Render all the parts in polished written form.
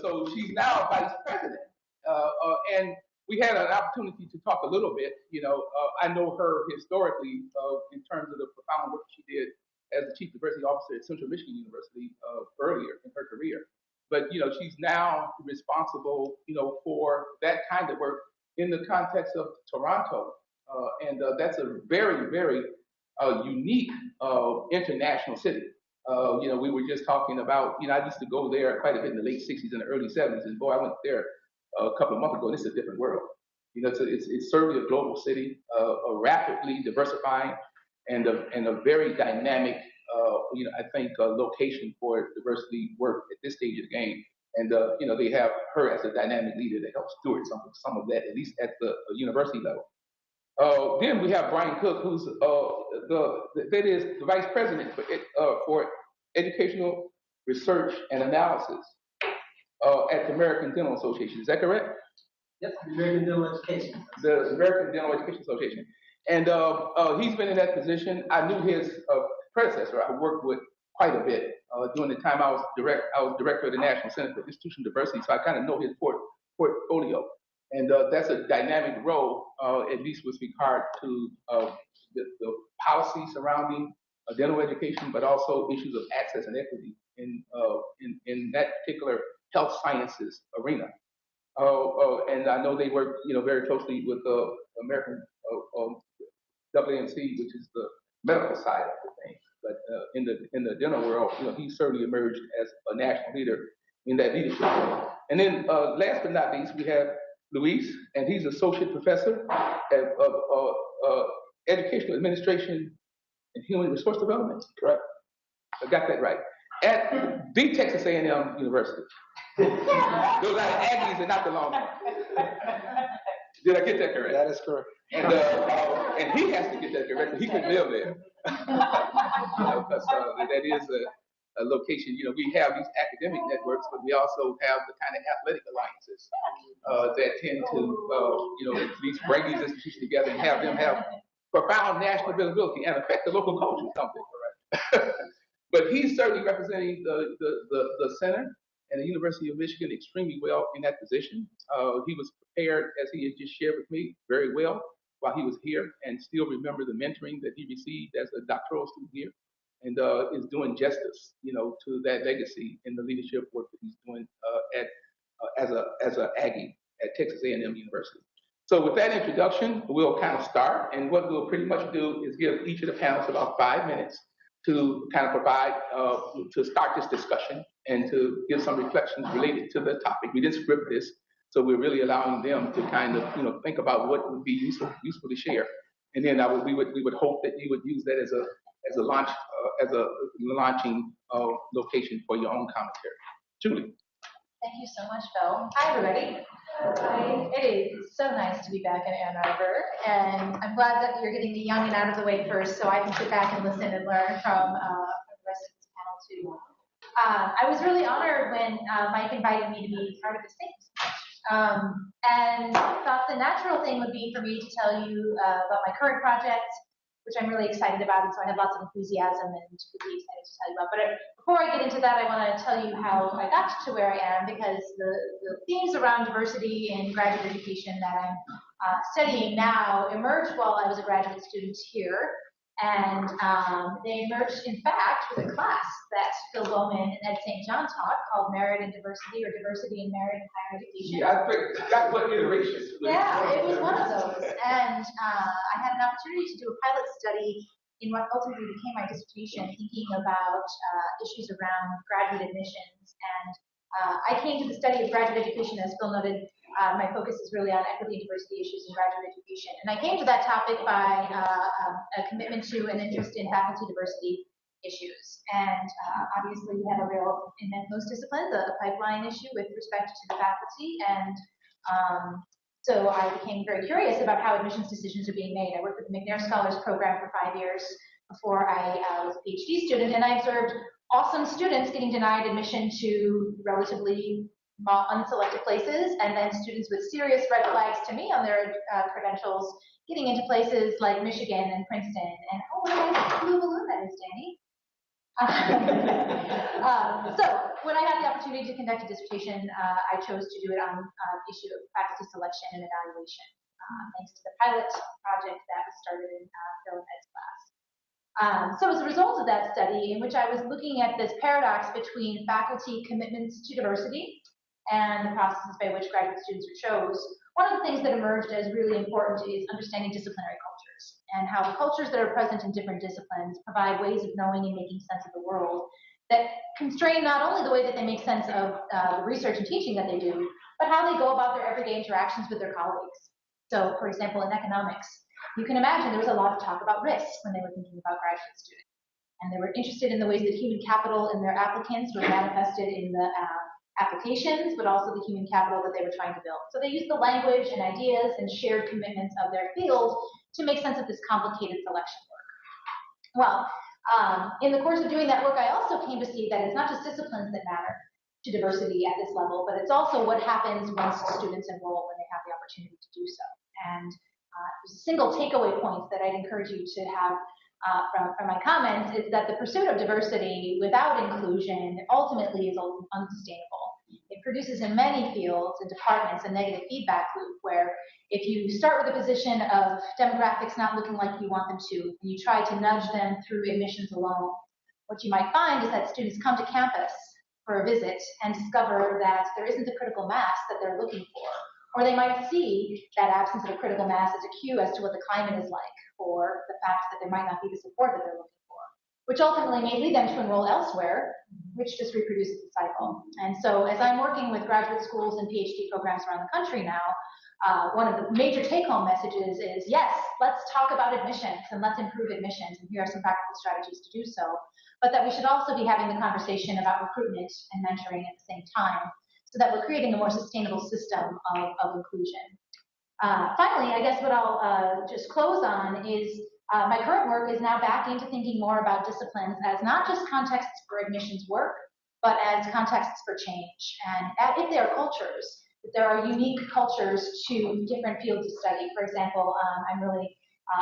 so she's now vice president, and we had an opportunity to talk a little bit. I know her historically in terms of the profound work she did as the chief diversity officer at Central Michigan University earlier in her career. But she's now responsible, for that kind of work in the context of Toronto, and that's a very, very unique international city. We were just talking about, I used to go there quite a bit in the late 60s and the early 70s, and boy, I went there a couple of months ago, and it's a different world. It's certainly a global city, a rapidly diversifying and a very dynamic, I think, location for diversity work at this stage of the game. And, they have her as a dynamic leader that helps steward some of that, at least at the university level. Then we have Bryan Cook, who's that is the vice president for educational research and analysis at the American Dental Association. Is that correct? Yes, the American Dental Education. The American Dental Education Association. And he's been in that position. I knew his predecessor. I worked with quite a bit during the time I was director of the National Center for Institutional Diversity, so I kind of know his portfolio. And that's a dynamic role, at least with regard to the policy surrounding dental education, but also issues of access and equity in that particular health sciences arena. And I know they work, very closely with the American AANC, which is the medical side of the thing. But in the dental world, he certainly emerged as a national leader in that leadership role. And then last but not least, we have Luis, and he's associate professor of educational administration and human resource development. Correct? I got that right. At the Texas A&M University. Those are the Aggies and not the Longhorns. Did I get that correct? That is correct. And he has to get that correct. He couldn't live there. Because that is a location. We have these academic networks, but we also have the kind of athletic alliances that tend to, at least bring these institutions together and have them have profound national visibility and affect the local culture. Something, correct? But he's certainly representing the center and the University of Michigan extremely well in that position. He was prepared, as he had just shared with me, very well while he was here, and still remember the mentoring that he received as a doctoral student here, and is doing justice, to that legacy in the leadership work that he's doing as a Aggie at Texas A&M University. So with that introduction, we'll kind of start, and what we'll pretty much do is give each of the panelists about 5 minutes to kind of provide, to start this discussion and to give some reflections related to the topic. We didn't script this, so we're really allowing them to kind of, think about what would be useful to share. And then we would hope that you would use that as a launching location for your own commentary. Julie. Thank you so much, Bill. Hi, everybody. Hi. It is so nice to be back in Ann Arbor, and I'm glad that you're getting the young and out of the way first, so I can sit back and listen and learn from the rest of this panel too. I was really honored when Mike invited me to be part of this thing, and thought the natural thing would be for me to tell you about my current project, which I'm really excited about, and so I have lots of enthusiasm and would be excited to tell you about. But before I get into that, I want to tell you how I got to where I am, because the themes around diversity in graduate education that I'm studying now emerged while I was a graduate student here. And they emerged, in fact, with a class that Phil Bowman and Ed St. John taught called Merit and Diversity, or Diversity in Merit in Higher Education. Yeah, I think that's what iteration. Yeah, it was one of those. And I had an opportunity to do a pilot study in what ultimately became my dissertation, thinking about issues around graduate admissions. And I came to the study of graduate education, as Phil noted. My focus is really on equity and diversity issues in graduate education. And I came to that topic by a commitment to an interest in faculty diversity issues. And obviously we have a real, in most disciplines, a pipeline issue with respect to the faculty. And so I became very curious about how admissions decisions are being made. I worked with the McNair Scholars Program for 5 years before I was a PhD student, and I observed awesome students getting denied admission to relatively unselected places, and then students with serious red flags to me on their credentials getting into places like Michigan and Princeton. And oh, what a nice blue balloon that is, Danny. So when I had the opportunity to conduct a dissertation, I chose to do it on the issue of faculty selection and evaluation, thanks to the pilot project that was started in Phil and Ed's class. So as a result of that study, in which I was looking at this paradox between faculty commitments to diversity and the processes by which graduate students are chose, one of the things that emerged as really important is understanding disciplinary cultures and how the cultures that are present in different disciplines provide ways of knowing and making sense of the world that constrain not only the way that they make sense of the research and teaching that they do, but how they go about their everyday interactions with their colleagues. So, for example, in economics, you can imagine there was a lot of talk about risk when they were thinking about graduate students. And they were interested in the ways that human capital in their applicants was manifested in the applications, but also the human capital that they were trying to build. So they used the language and ideas and shared commitments of their field to make sense of this complicated selection work. Well, in the course of doing that work, I also came to see that it's not just disciplines that matter to diversity at this level, but it's also what happens once students enroll when they have the opportunity to do so. And there's a single takeaway point that I'd encourage you to have from my comments is that the pursuit of diversity without inclusion ultimately is unsustainable. It produces in many fields and departments a negative feedback loop where if you start with a position of demographics not looking like you want them to, and you try to nudge them through admissions alone, what you might find is that students come to campus for a visit and discover that there isn't the critical mass that they're looking for. Or they might see that absence of a critical mass as a cue as to what the climate is like, or the fact that there might not be the support that they're looking for, which ultimately may lead them to enroll elsewhere, which just reproduces the cycle. And so as I'm working with graduate schools and PhD programs around the country now, one of the major take-home messages is, yes, let's talk about admissions and let's improve admissions, and here are some practical strategies to do so, but that we should also be having the conversation about recruitment and mentoring at the same time, so that we're creating a more sustainable system of inclusion. Finally, I guess what I'll just close on is my current work is now back into thinking more about disciplines as not just contexts for admissions work, but as contexts for change. And if there are cultures, that there are unique cultures to different fields of study. For example, I'm really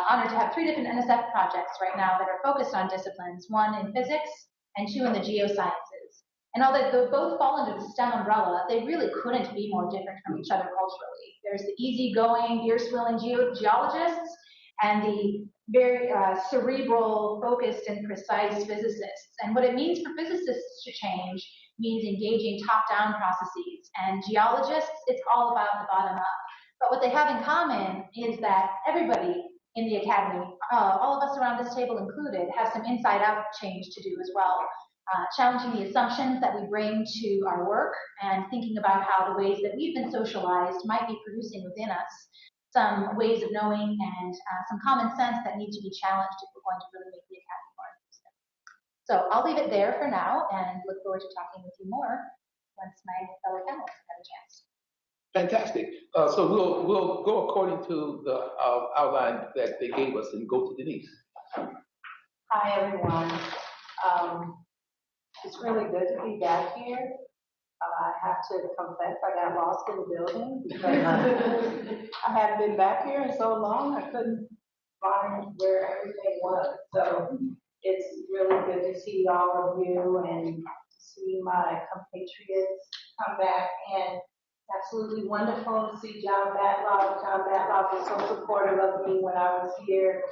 honored to have 3 different NSF projects right now that are focused on disciplines, 1 in physics and 2 in the geosciences. And although they both fall under the STEM umbrella, they really couldn't be more different from each other culturally. There's the easygoing, beer-swilling geologists and the very cerebral, focused, and precise physicists. And what it means for physicists to change means engaging top-down processes. And geologists, it's all about the bottom-up. But what they have in common is that everybody in the academy, all of us around this table included, have some inside-out change to do as well. Challenging the assumptions that we bring to our work and thinking about how the ways that we've been socialized might be producing within us some ways of knowing and some common sense that need to be challenged if we're going to really make the academy more inclusive. So I'll leave it there for now and look forward to talking with you more once my fellow panelists have a chance. Fantastic. So we'll go according to the outline that they gave us and go to Denise. Hi, everyone. It's really good to be back here. I have to confess I got lost in the building because I hadn't been back here in so long I couldn't find where everything was. So it's really good to see all of you and to see my compatriots come back, and absolutely wonderful to see John Batlock. John Batlock was so supportive of me when I was here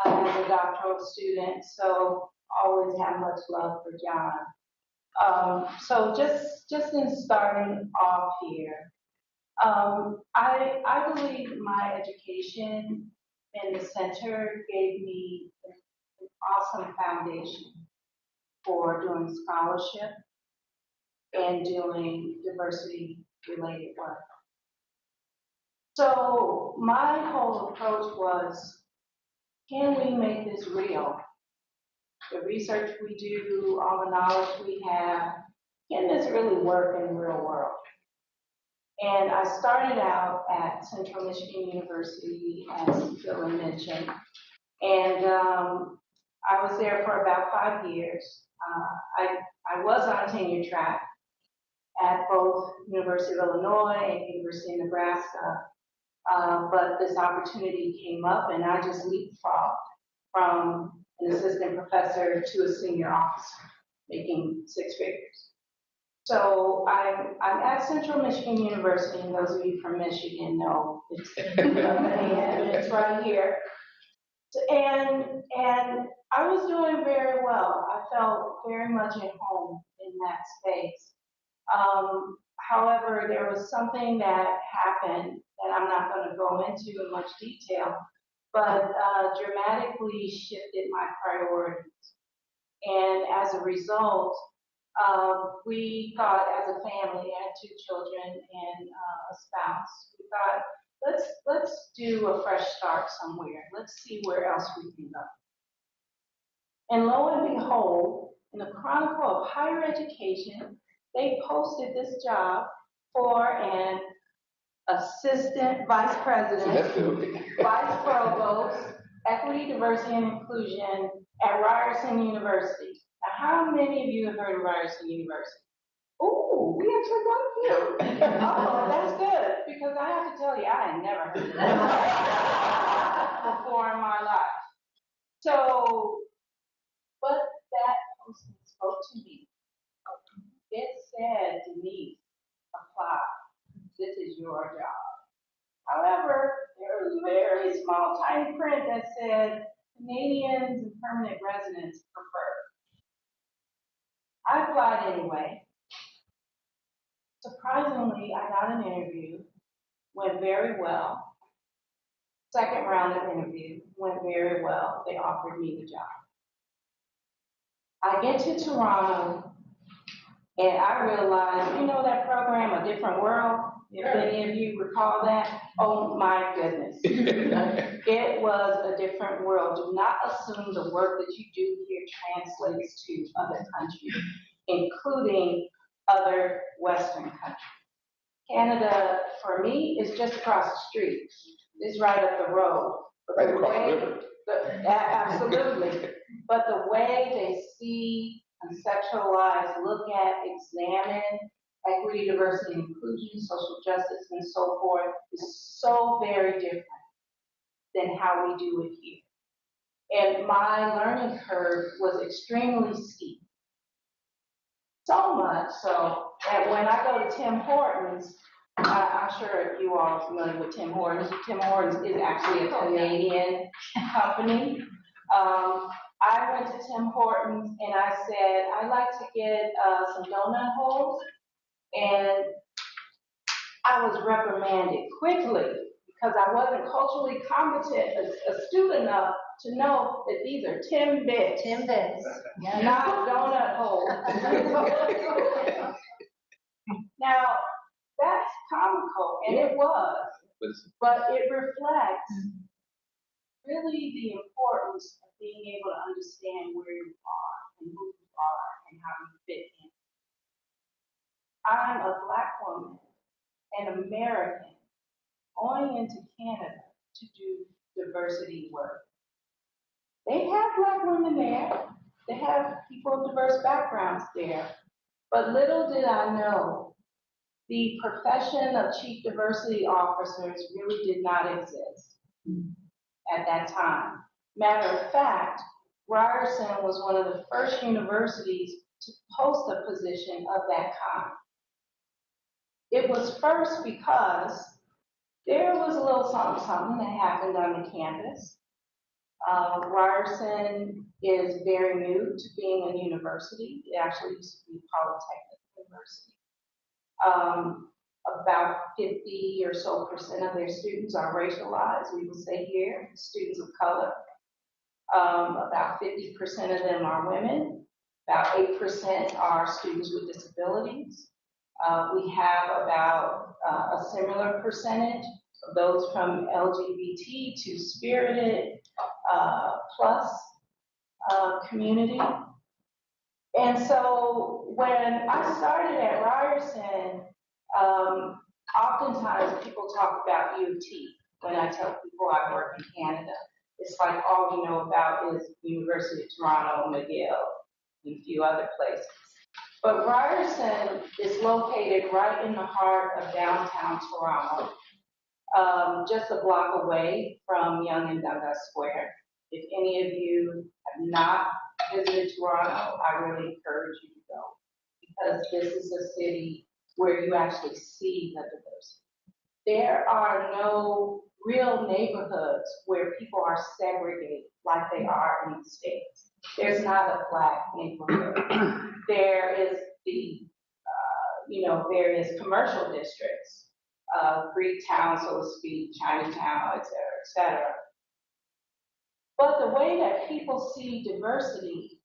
as a doctoral student. So always have much love for John. So just in starting off here, I believe my education in the center gave me an awesome foundation for doing scholarship and doing diversity-related work. So my whole approach was, can we make this real? The research we do, all the knowledge we have, can this really work in the real world? And I started out at Central Michigan University, as Phil mentioned, and I was there for about 5 years. I was on tenure track at both University of Illinois and University of Nebraska, but this opportunity came up and I just leapfrogged from an assistant professor to a senior officer. making six figures. So I'm at Central Michigan University, and those of you from Michigan know it's right here. And I was doing very well. I felt very much at home in that space. However, there was something that happened that I'm not going to go into in much detail, but dramatically shifted my priorities. And as a result, we thought as a family, I had two children and a spouse, we thought, let's do a fresh start somewhere. Let's see where else we can go. And lo and behold, in the Chronicle of Higher Education, they posted this job for an assistant vice president, vice provost, equity, diversity, and inclusion at Ryerson University. Now, how many of you have heard of Ryerson University? Ooh, we actually got a few. Oh, that's good, because I have to tell you, I had never heard of it before in my life. So, but that posting spoke to me. It said, Denise, apply. This is your job. However, there was very small, tiny print that said Canadians and permanent residents preferred. I applied anyway. Surprisingly, I got an interview, went very well. Second round of interview went very well. They offered me the job. I get to Toronto, and I realized, you know that program, A Different World? If any of you recall that, oh my goodness. It was a different world. Do not assume the work that you do here translates to other countries, including other Western countries. Canada, for me, is just across the street. It's right up the road. Right across the river. Absolutely. But the way they see, conceptualize, look at, examine equity, diversity, and inclusion, social justice, and so forth is so very different than how we do it here. And my learning curve was extremely steep. So much so that when I go to Tim Hortons, I'm sure you all are familiar with Tim Hortons. Tim Hortons is actually a Canadian company. I went to Tim Hortons and I said, I'd like to get some donut holes. And I was reprimanded quickly because I wasn't culturally competent, astute enough to know that these are Timbits. Timbits. Yeah. Not donut holes. Now, that's comical, and it was, but it reflects really the importance of being able to understand where you are and who you are and how you fit in. I'm a Black woman, an American, going into Canada to do diversity work. They have Black women there. They have people of diverse backgrounds there. But little did I know, the profession of chief diversity officers really did not exist at that time. Matter of fact, Ryerson was one of the first universities to post a position of that kind. It was first because there was a little something that happened on the campus. Ryerson is very new to being a university. It actually used to be Polytechnic University. About 50 or so % of their students are racialized, we would say here, students of color. About 50% of them are women. About 8% are students with disabilities. We have about a similar percentage of those from LGBT to spirited plus community. And so when I started at Ryerson, oftentimes people talk about U of T when I tell people I work in Canada. It's like all we know about is University of Toronto, McGill, and a few other places. But Ryerson is located right in the heart of downtown Toronto, just a block away from Yonge and Dundas Square. If any of you have not visited Toronto, I really encourage you to go, because this is a city where you actually see the diversity. There are no real neighborhoods where people are segregated like they are in the States. There's not a Black neighborhood. There is the, various commercial districts, Greektown, so to speak, Chinatown, et cetera. But the way that people see diversity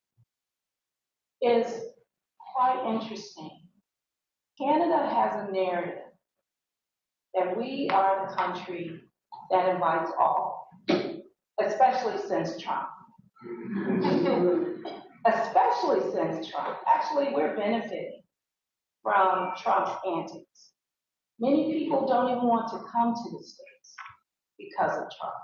is quite interesting. Canada has a narrative that we are the country that invites all, especially since Trump. Especially since Trump. Actually, we're benefiting from Trump's antics. Many people don't even want to come to the States because of Trump.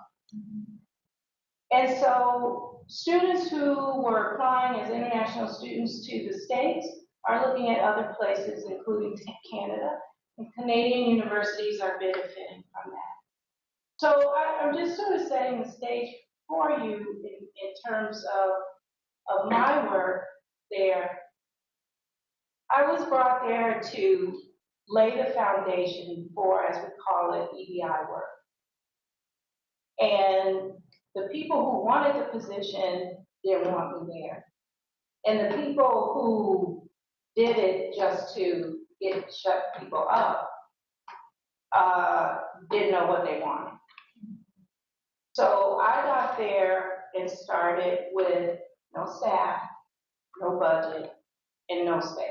And so students who were applying as international students to the States are looking at other places, including Canada, and Canadian universities are benefiting from that. So I'm just sort of setting the stage for you in terms of my work there. I was brought there to lay the foundation for, as we call it, EDI work. And the people who wanted the position didn't want me there. And the people who did it just to shut people up didn't know what they wanted. So I got there and started with no staff, no budget, and no space.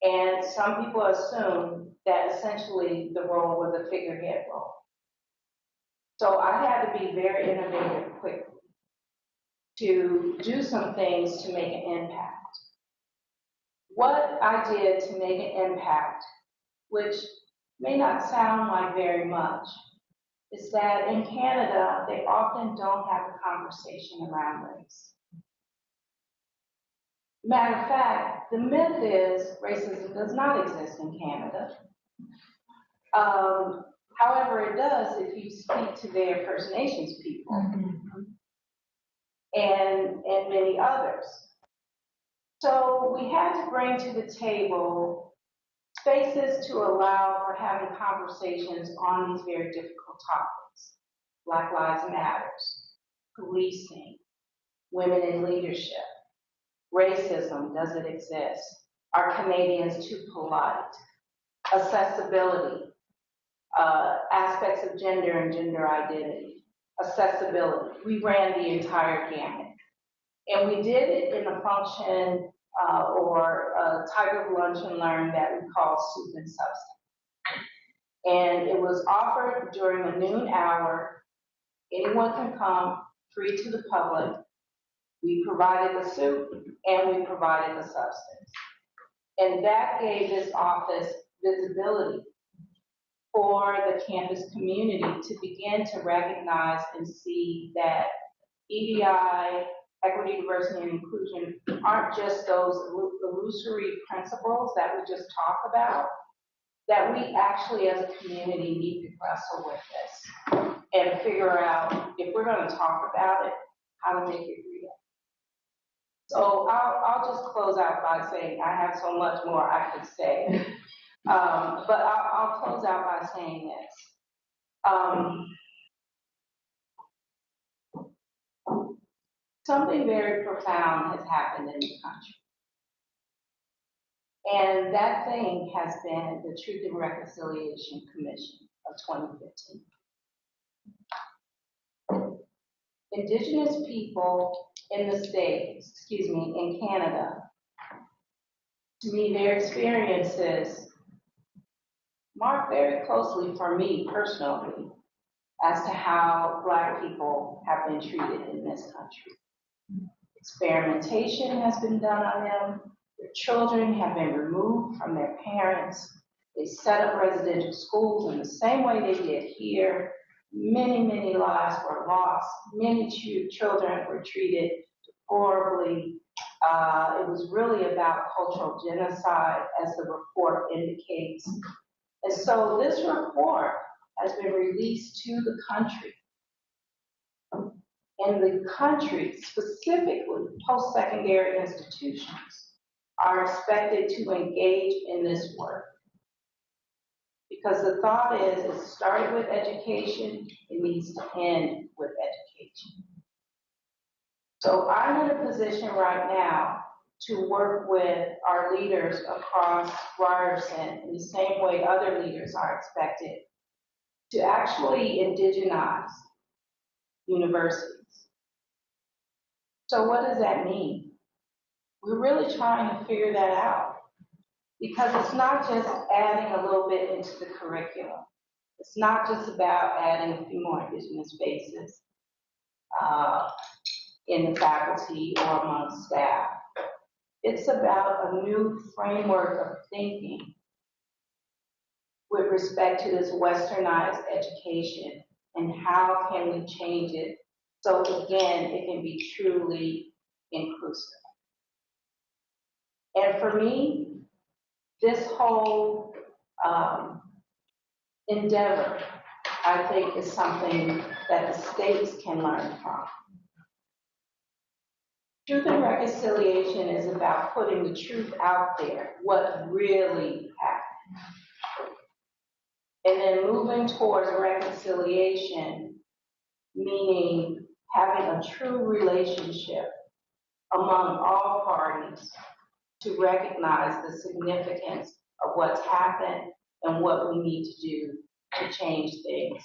And some people assumed that essentially the role was a figurehead role. So I had to be very innovative quickly to do some things to make an impact. What I did to make an impact, which may not sound like very much, is that in Canada, they often don't have a conversation around race. Matter of fact, the myth is racism does not exist in Canada. However, it does if you speak to their First Nations people and many others. So we had to bring to the table spaces to allow for having conversations on these very difficult topics. Black Lives Matter, policing, women in leadership, racism, does it exist? Are Canadians too polite? Accessibility, aspects of gender and gender identity, accessibility. We ran the entire gamut. And we did it in a function or a type of lunch and learn that we call soup and substance. And it was offered during a noon hour. Anyone can come, free to the public. We provided the soup and we provided the substance. And that gave this office visibility for the campus community to begin to recognize and see that EDI, equity, diversity, and inclusion, aren't just those illusory principles that we just talk about, that we actually as a community need to wrestle with this and figure out, if we're going to talk about it, how to make it real. So I'll just close out by saying I have so much more I could say, but I'll close out by saying this. Something very profound has happened in the country. And that thing has been the Truth and Reconciliation Commission of 2015. Indigenous people in the States, in Canada, to me, their experiences mark very closely for me personally as to how Black people have been treated in this country. Experimentation has been done on them. Their children have been removed from their parents. They set up residential schools in the same way they did here. Many, many lives were lost. Many children were treated horribly. It was really about cultural genocide, as the report indicates. And so this report has been released to the country. in the country, specifically post-secondary institutions, are expected to engage in this work. Because the thought is, it started with education, it needs to end with education. So I'm in a position right now to work with our leaders across Ryerson in the same way other leaders are expected to actually indigenize universities. So what does that mean? We're really trying to figure that out, because it's not just adding a little bit into the curriculum. It's not just about adding a few more Indigenous faces in the faculty or among staff. It's about a new framework of thinking with respect to this westernized education, and how can we change it so, again, it can be truly inclusive. And for me, this whole endeavor, I think, is something that the states can learn from. Truth and reconciliation is about putting the truth out there, what really happened. And then moving towards reconciliation, meaning having a true relationship among all parties to recognize the significance of what's happened and what we need to do to change things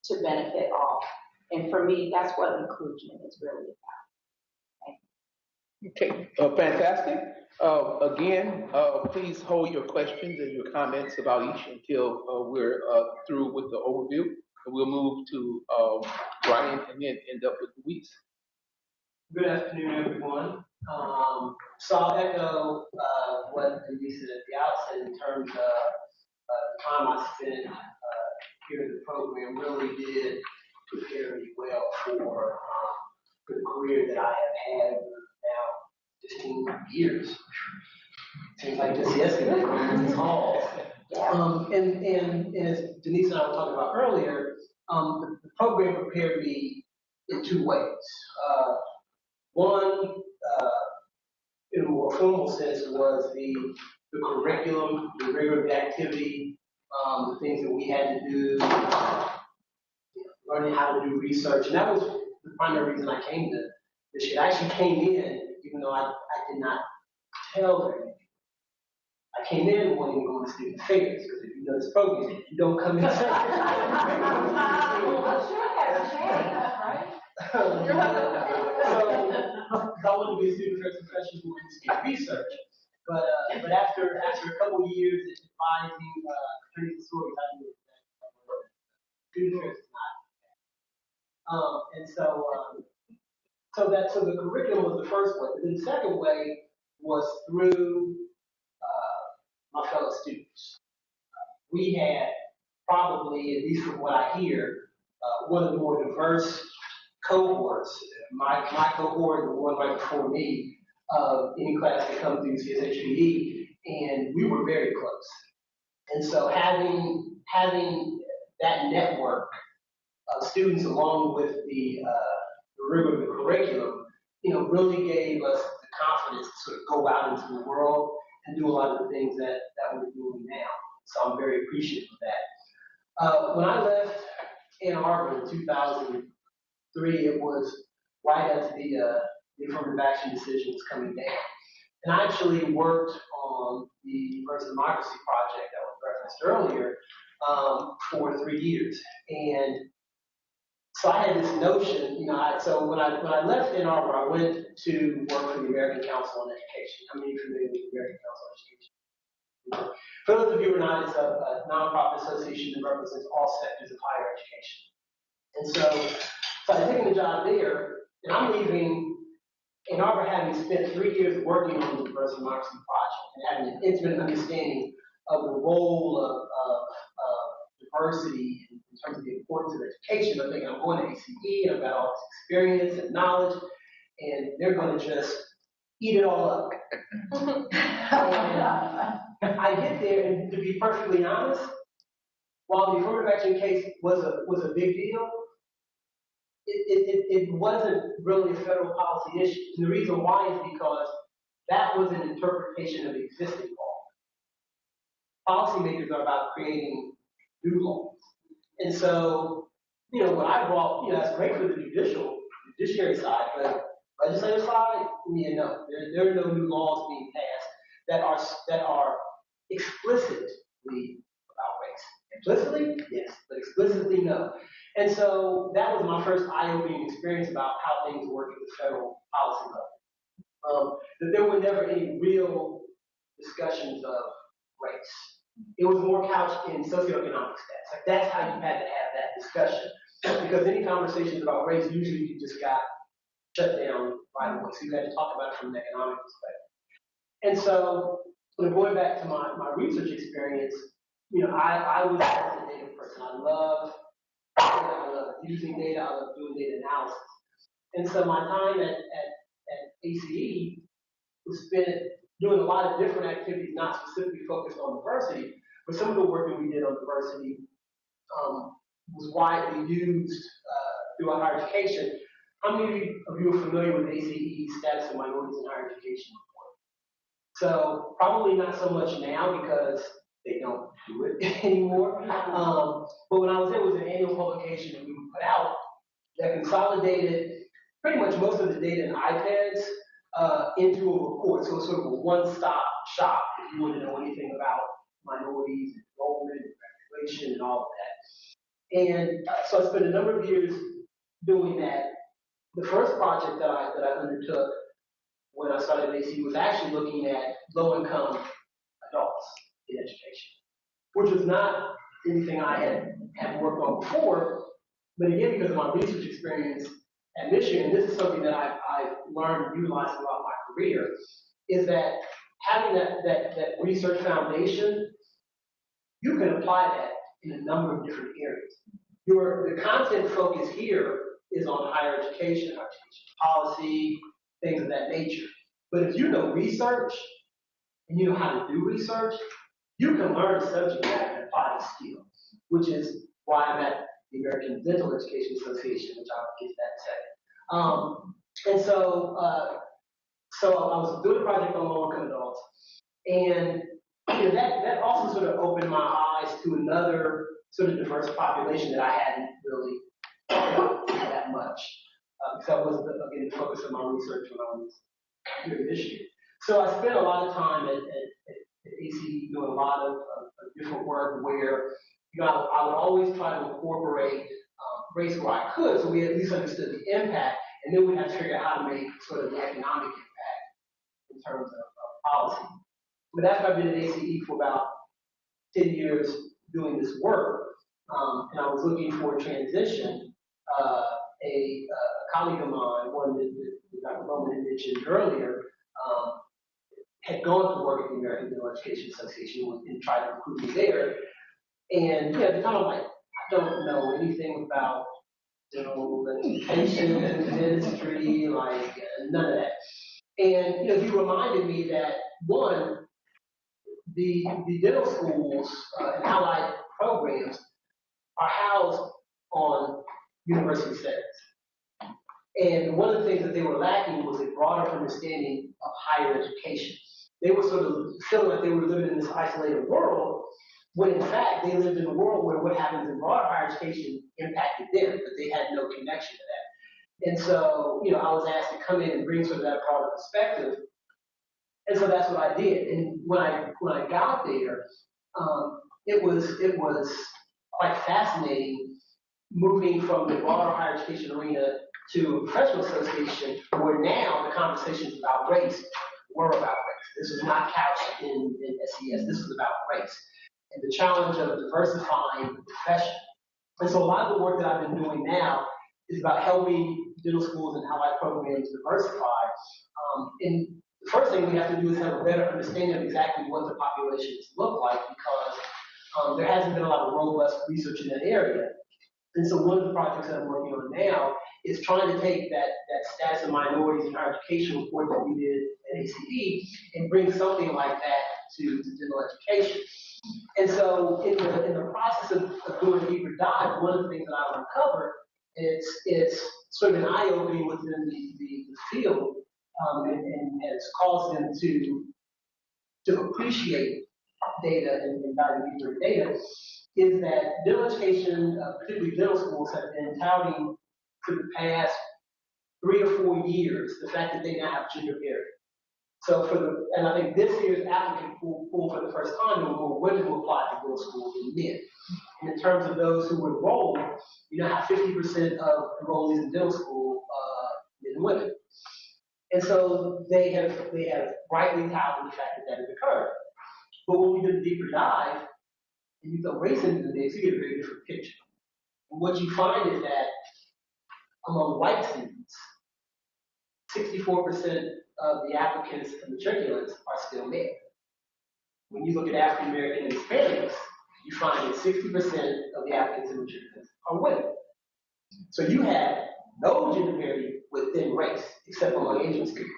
to benefit all. And for me, that's what inclusion is really about. Okay, fantastic. Again, please hold your questions and your comments about each until we're through with the overview. And we'll move to Bryan and then end up with Denise. Good afternoon, everyone. So I'll echo what Denise said at the outset in terms of the time I spent here in the program really did prepare me well for the career that I have had now 15 years. Seems like just yesterday in these halls. And as Denise and I were talking about earlier, the program prepared me in two ways. One, in a more formal sense, was the curriculum, the rigor of the activity, the things that we had to do, learning how to do research. And that was the primary reason I came to this year. I actually came in, even though I did not tell them. I came in wanting to go on student affairs, because if you know this program, you don't come in. Well, sure has changed, right? So I wanted to be a student affairs professional who wanted to do research. But after a couple of years advising attorneys and stories, I knew that student affairs is not. So the curriculum was the first way. But then the second way was through my fellow students. We had probably, at least from what I hear, one of the more diverse cohorts. My cohort, the one right before me, of any class that comes through CSHPE, and we were very close. And so having that network of students along with the rigor of the curriculum, really gave us the confidence to sort of go out into the world and do a lot of the things that we're doing now. So I'm very appreciative of that. When I left Ann Arbor in 2003, it was right as the affirmative action decision was coming down. And I actually worked on the Universal Democracy Project that was referenced earlier for 3 years. And so I had this notion, so when I left Ann Arbor, I went to work for the American Council on Education. How many of you are familiar with the American Council on Education? For those of you who are not, it's a nonprofit association that represents all sectors of higher education. And so I taken the job there, and I'm leaving Ann Arbor having spent 3 years working on the Universal Democracy Project and having an intimate understanding of the role of diversity in terms of the importance of education. I'm thinking I'm going to ACE and I've got all this experience and knowledge, and they're going to just eat it all up. And I get there, and to be perfectly honest, while the affirmative action case was a big deal, it wasn't really a federal policy issue. And the reason why is because that was an interpretation of existing law. Policymakers are about creating new laws. And so, what I brought, that's great for the judiciary side, but legislative side, no. There are no new laws being passed that are explicitly about race. Implicitly, yes, but explicitly, no. And so that was my first eye-opening experience about how things work at the federal policy level. That there were never any real discussions of race. It was more couched in socioeconomic stats. Like that's how you had to have that discussion. Because any conversations about race usually you just got shut down right away. So you had to talk about it from an economic perspective. And so, going back to my research experience, I was a data person. I love data, I love using data, I love doing data analysis. And so my time at ACE was spent doing a lot of different activities, not specifically focused on diversity, but some of the work that we did on diversity was widely used throughout higher education. How many of you are familiar with ACE status of minorities in higher education? So probably not so much now because they don't do it anymore. But when I was there, it was an annual publication that we would put out that consolidated pretty much most of the data in iPads into a report. So it was sort of a one-stop shop if you want to know anything about minorities, enrollment, graduation, and all of that. And so I spent a number of years doing that. The first project that I undertook when I started at AC was actually looking at low-income adults in education, which was not anything I had worked on before. But again, because of my research experience at Michigan, this is something that I've learned and utilized throughout my career, is that having that research foundation, you can apply that in a number of different areas. The content focus here is on higher education policy, things of that nature. But if you know research, and you know how to do research, you can learn a subject matter and apply the skill, which is why I'm at the American Dental Education Association, which I'll get to that in a second. And so I was doing a project on low-income adults, and that also sort of opened my eyes to another sort of diverse population that I hadn't really that much, because that wasn't, again, the focus of my research when I was here in Michigan. So I spent a lot of time at ACE doing a lot of different work where I would always try to incorporate race where I could, so we at least understood the impact, and then we had to figure out how to make sort of the economic impact in terms of policy. But after I've been at ACE for about 10 years doing this work, and I was looking for a transition, a colleague of mine, one that Dr. Bowman mentioned earlier, had gone to work at the American Dental Education Association and tried to recruit me there. And at the time, I'm like, I don't know anything about dental education, dentistry, like none of that. And he reminded me that one, the dental schools and allied programs are housed on university settings. And one of the things that they were lacking was a broader understanding of higher education. They were sort of feeling like they were living in this isolated world, when in fact they lived in a world where what happens in broader higher education impacted them, but they had no connection to that. And so, I was asked to come in and bring sort of that broader perspective. And so that's what I did. And when I got there, it was quite fascinating moving from the broader higher education arena to a professional association where now the conversations about race were about race. This was not couched in SES, this was about race. And the challenge of diversifying the profession. And so a lot of the work that I've been doing now is about helping dental schools and allied programs diversify. And the first thing we have to do is have a better understanding of exactly what the populations look like, because there hasn't been a lot of robust research in that area. And so one of the projects that I'm working on now is trying to take that status of minorities in higher education report that we did at ACE and bring something like that to dental education. And so in the process of doing a deeper dive, one of the things that I uncovered It's sort of an eye-opening within the field, and has caused them to appreciate data and diving deeper into data, is that dental education, particularly dental schools, have been touting for the past 3 or 4 years the fact that they now have gender parity. So and I think this year's applicant pool for the first time, there were more women who applied to dental school than men. And in terms of those who were enrolled, you now have 50% of enrollees in dental school, men and women. And so they have rightly touted the fact that that has occurred. But when we did a deeper dive, and you throw race into the mix, you get a very different picture. And what you find is that among white students, 64% of the applicants and matriculants are still male. When you look at African American and Hispanics, you find that 60% of the applicants and matriculants are women. So you have no gender parity within race, except among Asian students.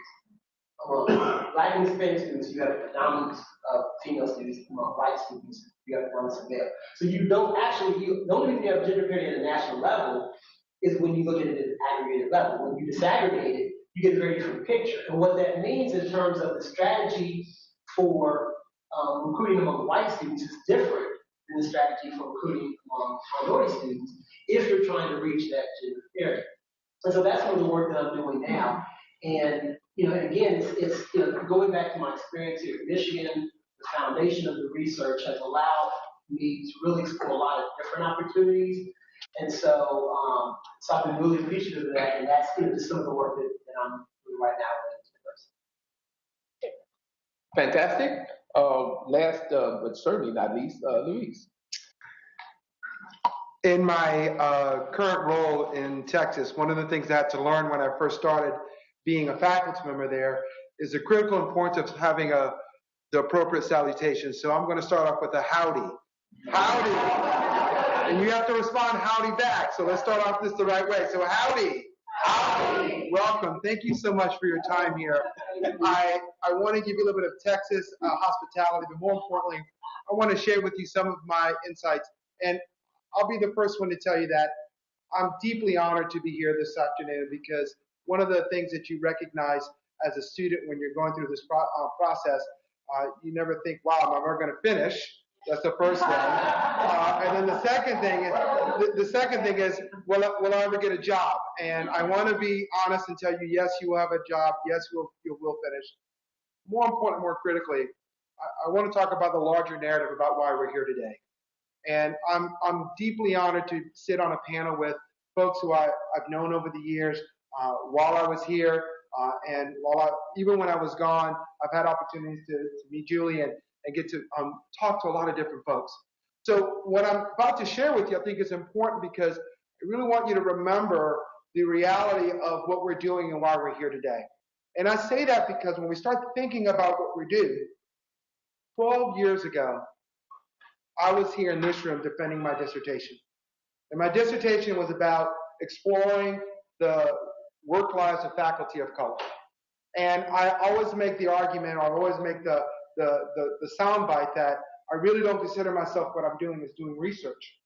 Among Black and Hispanic students, you have a predominance of female students. Among white students, you have a predominance of male. So you don't actually, the only reason you have gender parity at a national level is when you look at it at an aggregated level. When you disaggregate it, you get a very different picture. And what that means in terms of the strategy for recruiting among white students is different than the strategy for recruiting among minority students if you're trying to reach that gender parity. And so that's some of the work that I'm doing now. And and again, it's going back to my experience here in Michigan, the foundation of the research has allowed me to really explore a lot of different opportunities. And so, I've been really appreciative of that, and that's just some of the work that I'm doing right now at the university. Fantastic. Last, but certainly not least, Luis. In my current role in Texas, one of the things I had to learn when I first started being a faculty member there is the critical importance of having the appropriate salutation. So I'm going to start off with a howdy. Howdy. And you have to respond howdy back. So let's start off this the right way. So howdy. Howdy. Welcome. Thank you so much for your time here. I want to give you a little bit of Texas hospitality, but more importantly, I want to share with you some of my insights. And I'll be the first one to tell you that I'm deeply honored to be here this afternoon, because one of the things that you recognize as a student when you're going through this process, you never think, wow, am I ever going to finish? That's the first thing. And then the second thing is, will I ever get a job? And I want to be honest and tell you, yes, you will have a job. Yes, you will finish. More important, more critically, I want to talk about the larger narrative about why we're here today. And I'm deeply honored to sit on a panel with folks who I've known over the years while I was here, and even when I was gone, I've had opportunities to meet Julie and get to talk to a lot of different folks. So what I'm about to share with you, I think is important, because I really want you to remember the reality of what we're doing and why we're here today. And I say that because when we start thinking about what we do, 12 years ago, I was here in this room defending my dissertation. And my dissertation was about exploring the work lives of faculty of color. And I always make the argument, or I always make the soundbite that I really don't consider myself what I'm doing is doing research.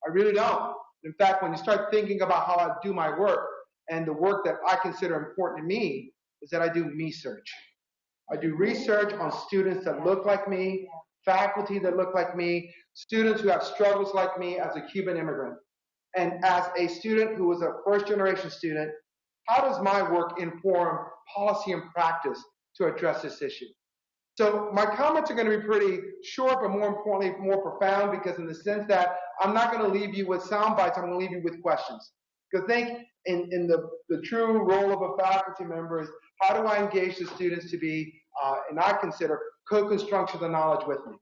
I really don't. In fact, when you start thinking about how I do my work, and the work that I consider important to me is that I do me-search. I do research on students that look like me, faculty that look like me, students who have struggles like me as a Cuban immigrant. And as a student who was a first-generation student, how does my work inform policy and practice to address this issue? So my comments are going to be pretty short, but more importantly, more profound, because in the sense that I'm not going to leave you with sound bites, I'm going to leave you with questions. Because I think in the true role of a faculty member is, how do I engage the students to be, and I consider, co-construction of the knowledge with me?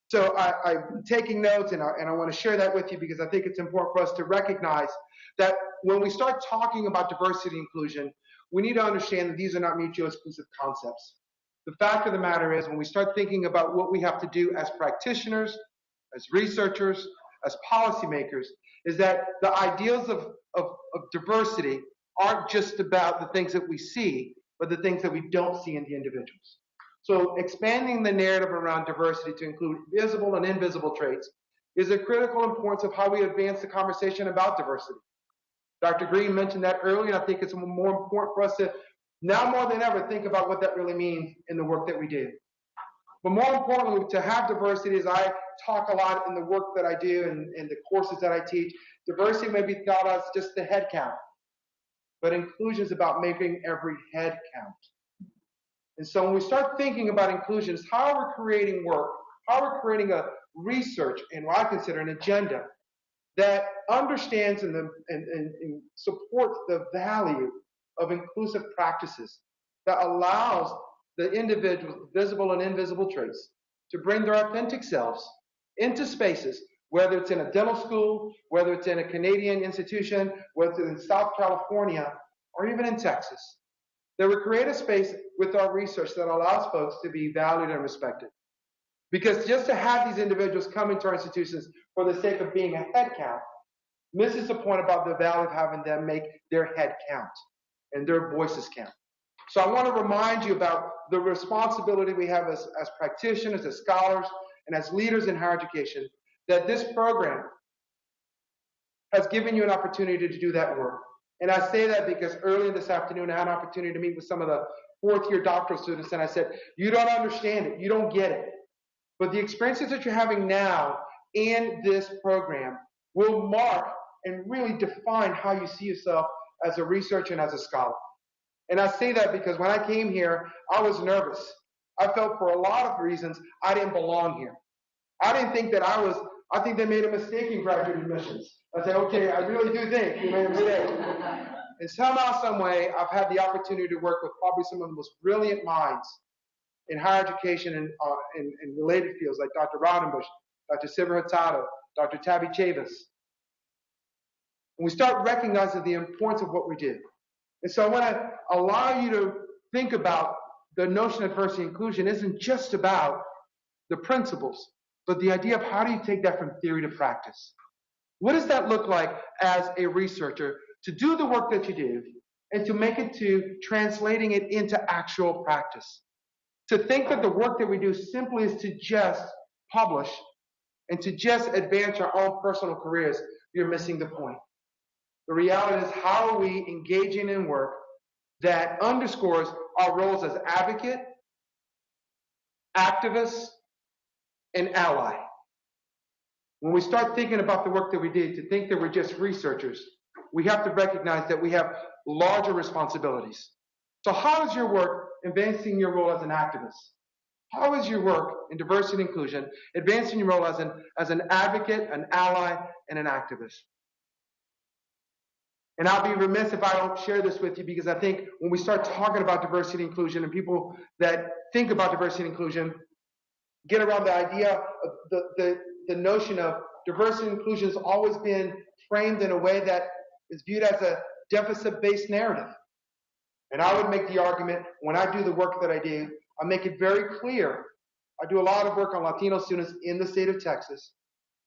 So I'm taking notes, and I want to share that with you, because I think it's important for us to recognize that when we start talking about diversity and inclusion, we need to understand that these are not mutually exclusive concepts. The fact of the matter is, when we start thinking about what we have to do as practitioners, as researchers, as policymakers, is that the ideals of diversity aren't just about the things that we see, but the things that we don't see in the individuals. So expanding the narrative around diversity to include visible and invisible traits is a critical importance of how we advance the conversation about diversity. Dr. Green mentioned that earlier, and I think it's more important for us to, now more than ever, think about what that really means in the work that we do. But more importantly, to have diversity, as I talk a lot in the work that I do and the courses that I teach, diversity may be thought of as just the head count. But inclusion is about making every head count. And so when we start thinking about inclusion, it's how we're creating work, how we're creating a research and what I consider an agenda that understands and supports the value of inclusive practices, that allows the individuals, visible and invisible traits, to bring their authentic selves into spaces, whether it's in a dental school, whether it's in a Canadian institution, whether it's in South California, or even in Texas. That we create a space with our research that allows folks to be valued and respected. Because just to have these individuals come into our institutions for the sake of being a head count misses the point about the value of having them make their head count and their voices count. So I want to remind you about the responsibility we have as practitioners, as scholars, and as leaders in higher education, that this program has given you an opportunity to do that work. And I say that because earlier this afternoon, I had an opportunity to meet with some of the fourth-year doctoral students, and I said, you don't understand it, you don't get it. But the experiences that you're having now in this program will mark and really define how you see yourself as a researcher and as a scholar. And I say that because when I came here, I was nervous. I felt for a lot of reasons I didn't belong here. I didn't think that I think they made a mistake in graduate admissions. I said, okay, I really do think you made a mistake. And somehow, some way, I've had the opportunity to work with probably some of the most brilliant minds in higher education and in related fields like Dr. Rodenbush, Dr. Siva Hurtado, Dr. Tabby Chavis. And we start recognizing the importance of what we do. And so I want to allow you to think about the notion of diversity and inclusion isn't just about the principles, but the idea of how do you take that from theory to practice? What does that look like as a researcher to do the work that you do and to make it to translating it into actual practice? To think that the work that we do simply is to just publish and to just advance our own personal careers, you're missing the point. The reality is, how are we engaging in work that underscores our roles as advocate, activist, and ally? When we start thinking about the work that we do, to think that we're just researchers, we have to recognize that we have larger responsibilities. So how is your work advancing your role as an activist? How is your work in diversity and inclusion advancing your role as an advocate, an ally, and an activist? And I'll be remiss if I don't share this with you, because I think when we start talking about diversity and inclusion, and people that think about diversity and inclusion get around the idea of the notion of diversity and inclusion has always been framed in a way that is viewed as a deficit-based narrative. And I would make the argument, when I do the work that I do, I make it very clear. I do a lot of work on Latino students in the state of Texas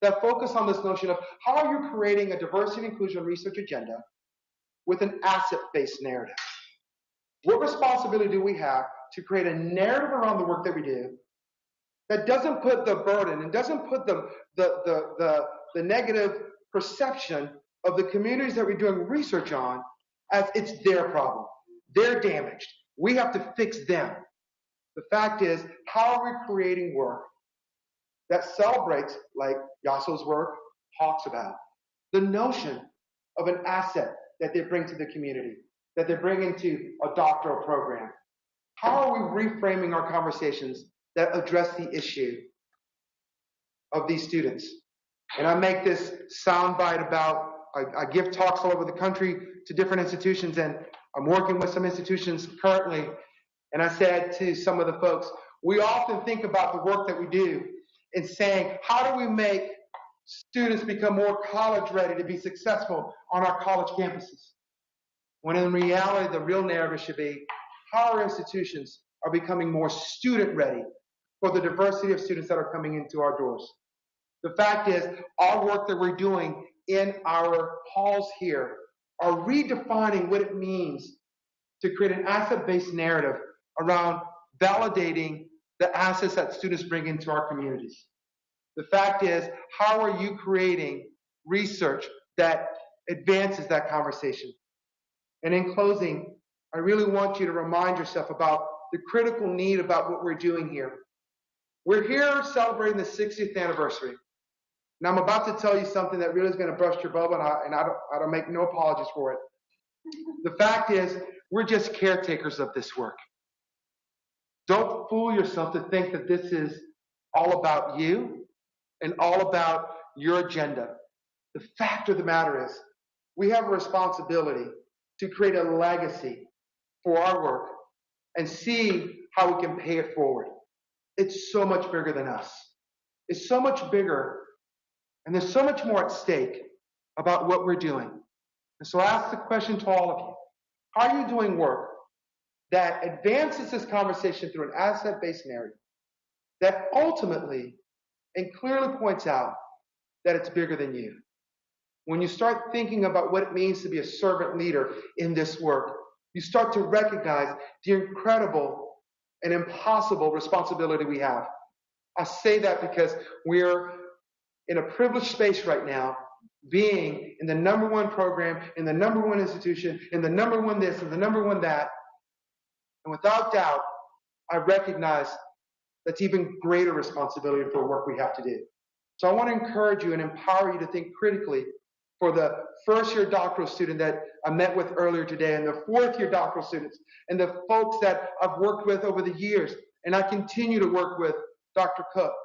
that focus on this notion of how are you creating a diversity and inclusion research agenda with an asset-based narrative. What responsibility do we have to create a narrative around the work that we do that doesn't put the burden and doesn't put the negative perception of the communities that we're doing research on as it's their problem. They're damaged. We have to fix them. The fact is, how are we creating work that celebrates, like Yaso's work talks about, the notion of an asset that they bring to the community, that they bring into a doctoral program? How are we reframing our conversations that address the issue of these students? And I make this soundbite about, I give talks all over the country to different institutions, and I'm working with some institutions currently, and I said to some of the folks, we often think about the work that we do in saying, how do we make students become more college ready to be successful on our college campuses? When in reality, the real narrative should be, how our institutions are becoming more student ready for the diversity of students that are coming into our doors. The fact is, our work that we're doing in our halls here are redefining what it means to create an asset-based narrative around validating the assets that students bring into our communities. The fact is, how are you creating research that advances that conversation. And in closing, I really want you to remind yourself about the critical need about what we're doing here. We're here celebrating the 60th anniversary. And I'm about to tell you something that really is going to burst your bubble, and I don't make no apologies for it. The fact is, we're just caretakers of this work. Don't fool yourself to think that this is all about you and all about your agenda. The fact of the matter is, we have a responsibility to create a legacy for our work and see how we can pay it forward. It's so much bigger than us. It's so much bigger, and there's so much more at stake about what we're doing. And so I ask the question to all of you. Are you doing work that advances this conversation through an asset-based narrative that ultimately and clearly points out that it's bigger than you? When you start thinking about what it means to be a servant leader in this work, you start to recognize the incredible and impossible responsibility we have. I say that because we're in a privileged space right now, being in the #1 program, in the #1 institution, in the #1 this, and the #1 that. And without doubt, I recognize that's even greater responsibility for work we have to do. So I want to encourage you and empower you to think critically for the first-year doctoral student that I met with earlier today, and the fourth-year doctoral students, and the folks that I've worked with over the years, and I continue to work with Dr. Cook.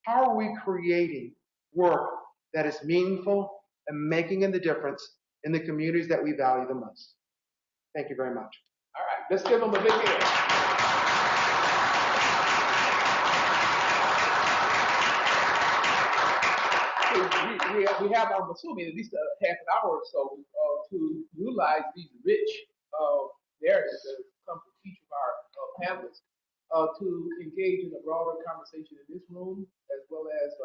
How are we creating work that is meaningful and making the difference in the communities that we value the most? Thank you very much. All right, let's give them a big hand. We have, I'm assuming, at least a half an hour or so to utilize these rich narratives that come from each of our panelists to engage in a broader conversation in this room, as well as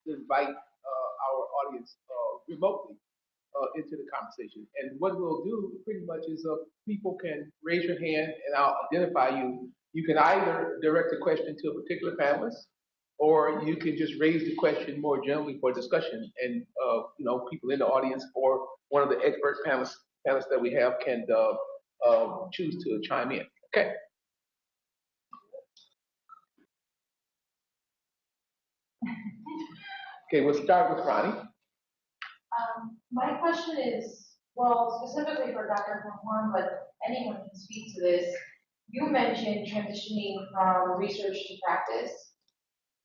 to invite our audience remotely into the conversation. And what we'll do pretty much is people can raise your hand and I'll identify you. You can either direct a question to a particular panelist, or you can just raise the question more generally for discussion, and people in the audience or one of the expert panelists that we have can choose to chime in. Okay. Okay, we'll start with Ronnie. My question is, well, specifically for Dr. Ponjuan, but anyone can speak to this. You mentioned transitioning from research to practice.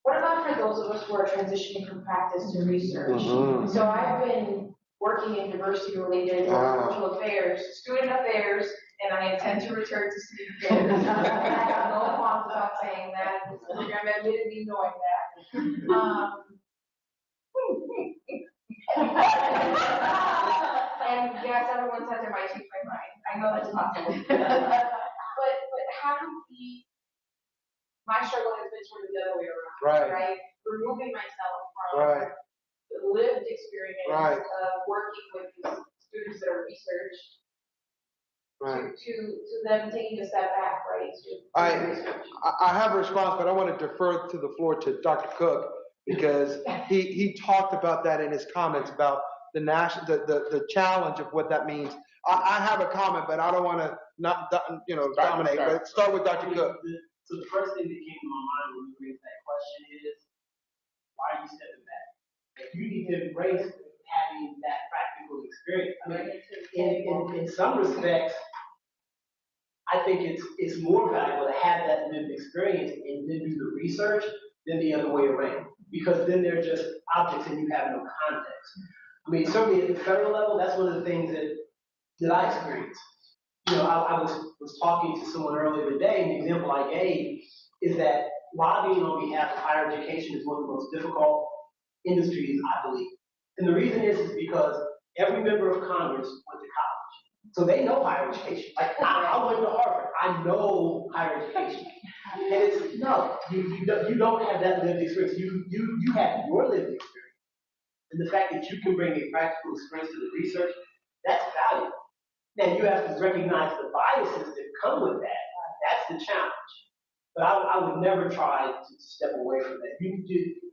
What about for those of us who are transitioning from practice to research? Mm-hmm. So I've been working in diversity-related or cultural affairs, student affairs, and I intend to return to student affairs. I have no qualms about saying that. This program admitted me knowing that. And yes, everyone says it might change my mind. I know that's possible. but how do we? My struggle has been sort of the other way around, right? Removing myself from the lived experience of working with these students that are research to them taking a step back, right? I have a response, but I want to defer to the floor to Dr. Cook because he talked about that in his comments about the challenge of what that means. I have a comment, but I don't want to dominate. But start with Dr. Cook. So the first thing that came to my mind when you raised that question is, why are you stepping back? Like, you need to embrace having that practical experience. I mean, in some respects, I think it's more valuable to have that lived experience and then do the research than the other way around. Because then they're just objects and you have no context. I mean, certainly at the federal level, that's one of the things that I experienced. I was talking to someone earlier today, and the example I gave is that lobbying on behalf of higher education is one of the most difficult industries, I believe. And the reason is because every member of Congress went to college. So they know higher education. Like, I went to Harvard. I know higher education. And it's, no, you don't have that lived experience. You have your lived experience. And the fact that you can bring a practical experience to the research, that's valuable. Now, you have to recognize the biases that come with that. That's the challenge. But I would never try to step away from that.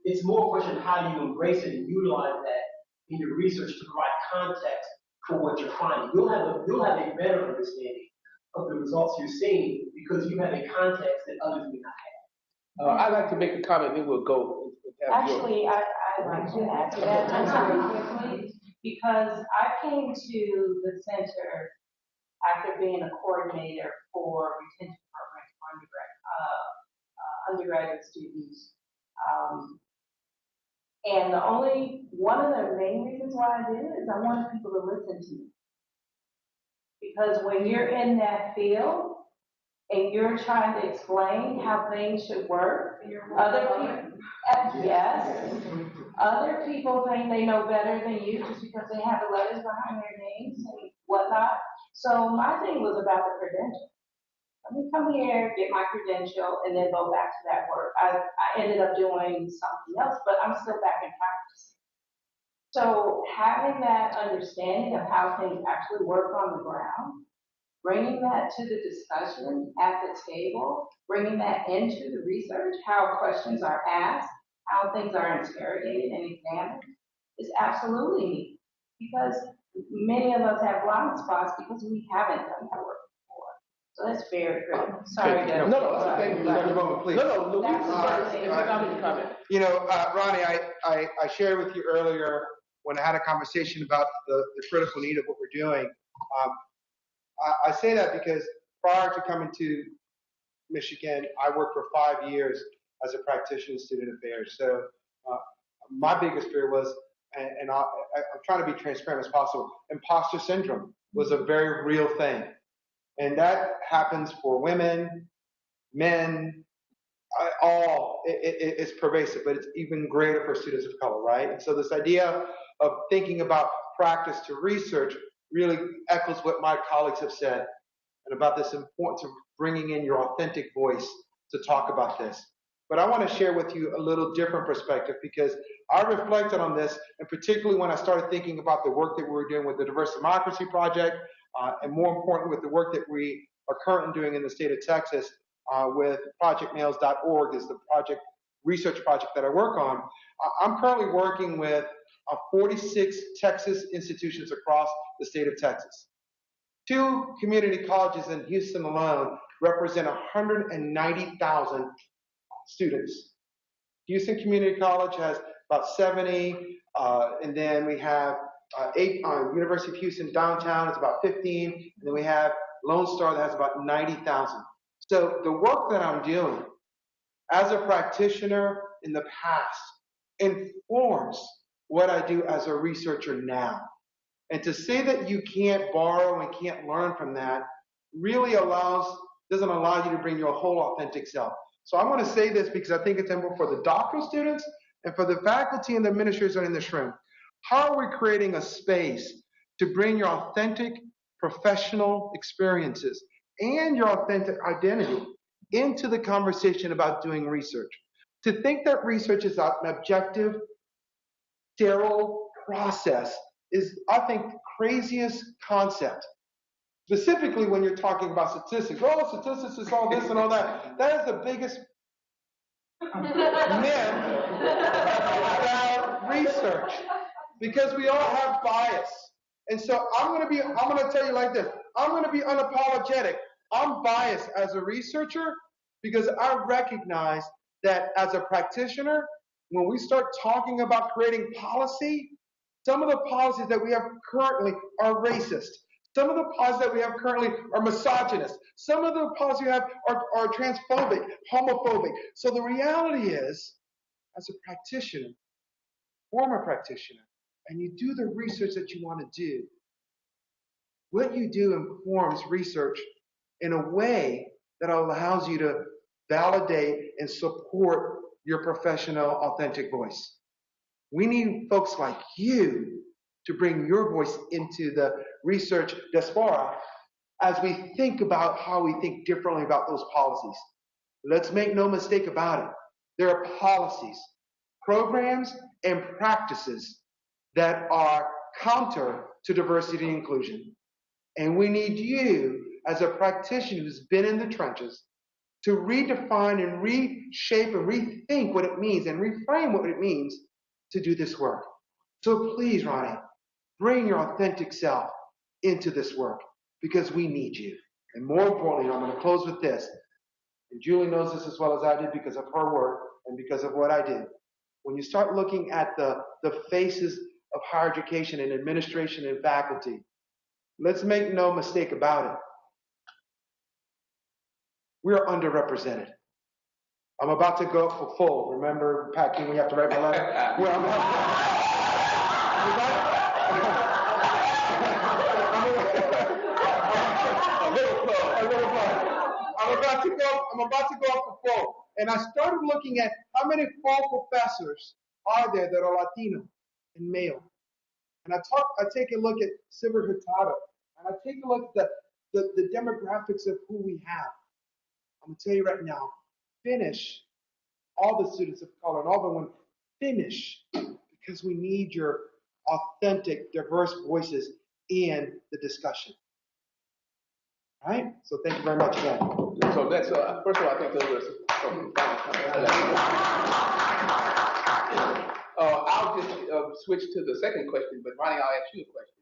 It's more a question of how you embrace it and utilize that in your research to provide context for what you're finding. You'll have a better understanding of the results you're seeing because you have a context that others may not have. I'd like to make a comment, then we'll go. Actually, I'd like to add to that just really quickly, because I came to the center after being a coordinator for retention programs for undergraduate students. And one of the main reasons why I did it is I wanted people to listen to me. Because when you're in that field and you're trying to explain how things should work, other people think they know better than you just because they have the letters behind their names and whatnot. So my thing was about the credential. Let me come here, get my credential, and then go back to that work. I ended up doing something else, but I'm still back in practice. So having that understanding of how things actually work on the ground, bringing that to the discussion at the table, bringing that into the research, how questions are asked, how things are interrogated and examined, is absolutely neat. Because many of us have blind spots because we haven't done that work before. So that's very critical. Sorry, Deb. No, thank you. Dr. Bowman, please. No, Louise That's first, the and then I'll comment. You know, Ronnie, I shared with you earlier when I had a conversation about the critical need of what we're doing. I say that because prior to coming to Michigan, I worked for 5 years as a practitioner in student affairs. So my biggest fear was, and I'm trying to be transparent as possible, imposter syndrome was a very real thing. And that happens for women, men, it's pervasive, but it's even greater for students of color, right? And so this idea of thinking about practice to research really echoes what my colleagues have said, and about this importance of bringing in your authentic voice to talk about this. But I want to share with you a little different perspective, because I reflected on this, and particularly when I started thinking about the work that we were doing with the Diverse Democracy Project, and more importantly with the work that we are currently doing in the state of Texas with projectnails.org is the research project that I work on. I'm currently working with 46 Texas institutions across the state of Texas. 2 community colleges in Houston alone represent 190,000 students. Houston Community College has about 70, and then we have 8 University of Houston downtown, it's about 15, and then we have Lone Star that has about 90,000. So the work that I'm doing as a practitioner in the past informs what I do as a researcher now. And to say that you can't borrow and can't learn from that really doesn't allow you to bring your whole authentic self. So I want to say this because I think it's important for the doctoral students and for the faculty and the administrators that are in this room. How are we creating a space to bring your authentic professional experiences and your authentic identity into the conversation about doing research? To think that research is an objective, sterile process is, I think, the craziest concept. Specifically when you're talking about statistics. Oh, statistics is all this and all that. That is the biggest myth about research, because we all have bias. And so I'm going to tell you like this. I'm going to be unapologetic. I'm biased as a researcher because I recognize that as a practitioner, when we start talking about creating policy, some of the policies that we have currently are racist. Some of the policies that we have currently are misogynist. Some of the policies we have are transphobic, homophobic. So the reality is, as a practitioner, former practitioner, and you do the research that you want to do, what you do informs research in a way that allows you to validate and support your professional, authentic voice. We need folks like you to bring your voice into the research diaspora as we think about how we think differently about those policies. Let's make no mistake about it. There are policies, programs, and practices that are counter to diversity and inclusion. And we need you, as a practitioner who's been in the trenches, to redefine and reshape and rethink what it means and reframe what it means to do this work. So please, Ronnie, bring your authentic self into this work because we need you. And more importantly, I'm going to close with this. And Julie knows this as well as I did because of her work and because of what I did. When you start looking at the faces of higher education and administration and faculty, let's make no mistake about it. We're underrepresented. I'm about to go for full. Remember, Pat King, we have to write my letter? Well, I'm about to go for full. And I started looking at how many full professors are there that are Latino and male. And I take a look at Silver Hurtado, and I take a look at the demographics of who we have. I'm going to tell you right now, finish all the students of color and all the women, finish, because we need your authentic, diverse voices in the discussion. All right? So thank you very much again. So that's, first of all, I think those are some I'll just switch to the second question, but Ronnie, I'll ask you a question.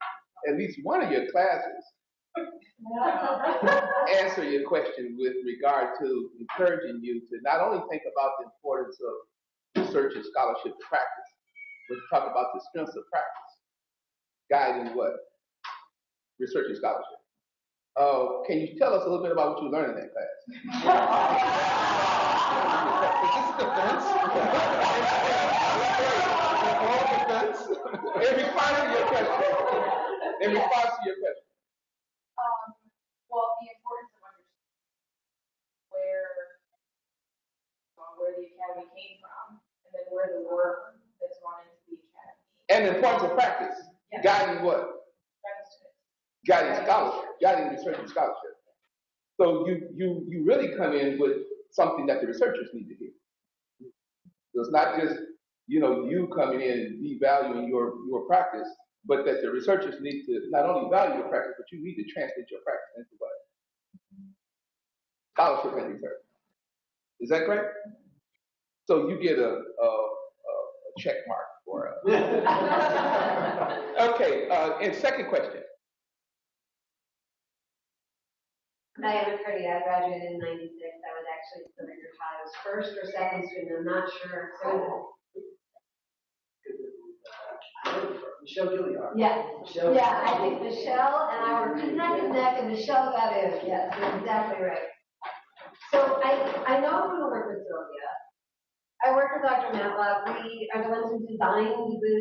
At least one of your classes answer your question with regard to encouraging you to not only think about the importance of research and scholarship practice, but to talk about the strengths of practice, guiding what? Research and scholarship. Can you tell us a little bit about what you learned in that class? In response to your question. Well, the importance of understanding where the academy came from, and then where the work that's gone into the academy. And the importance of practice, yes. Guiding what? Guiding scholarship, guiding research and scholarship. So you really come in with something that the researchers need to hear. So it's not just you coming in and devaluing your practice, but that the researchers need to not only value your practice, but you need to translate your practice into what? Scholarship and research. Is that correct? So you get a check mark for us. Okay, and second question. Diana Curdy, I graduated in 96. I was actually the bigger child. I was first or second student, I'm not sure. Michelle Gilliard. Yeah. Michelle. Yeah, I think Michelle and I were neck and neck, and Michelle got in. Yes, you're exactly right. So I know I'm going to work with Sylvia. I worked with Dr. Matlock. We are the ones who designed the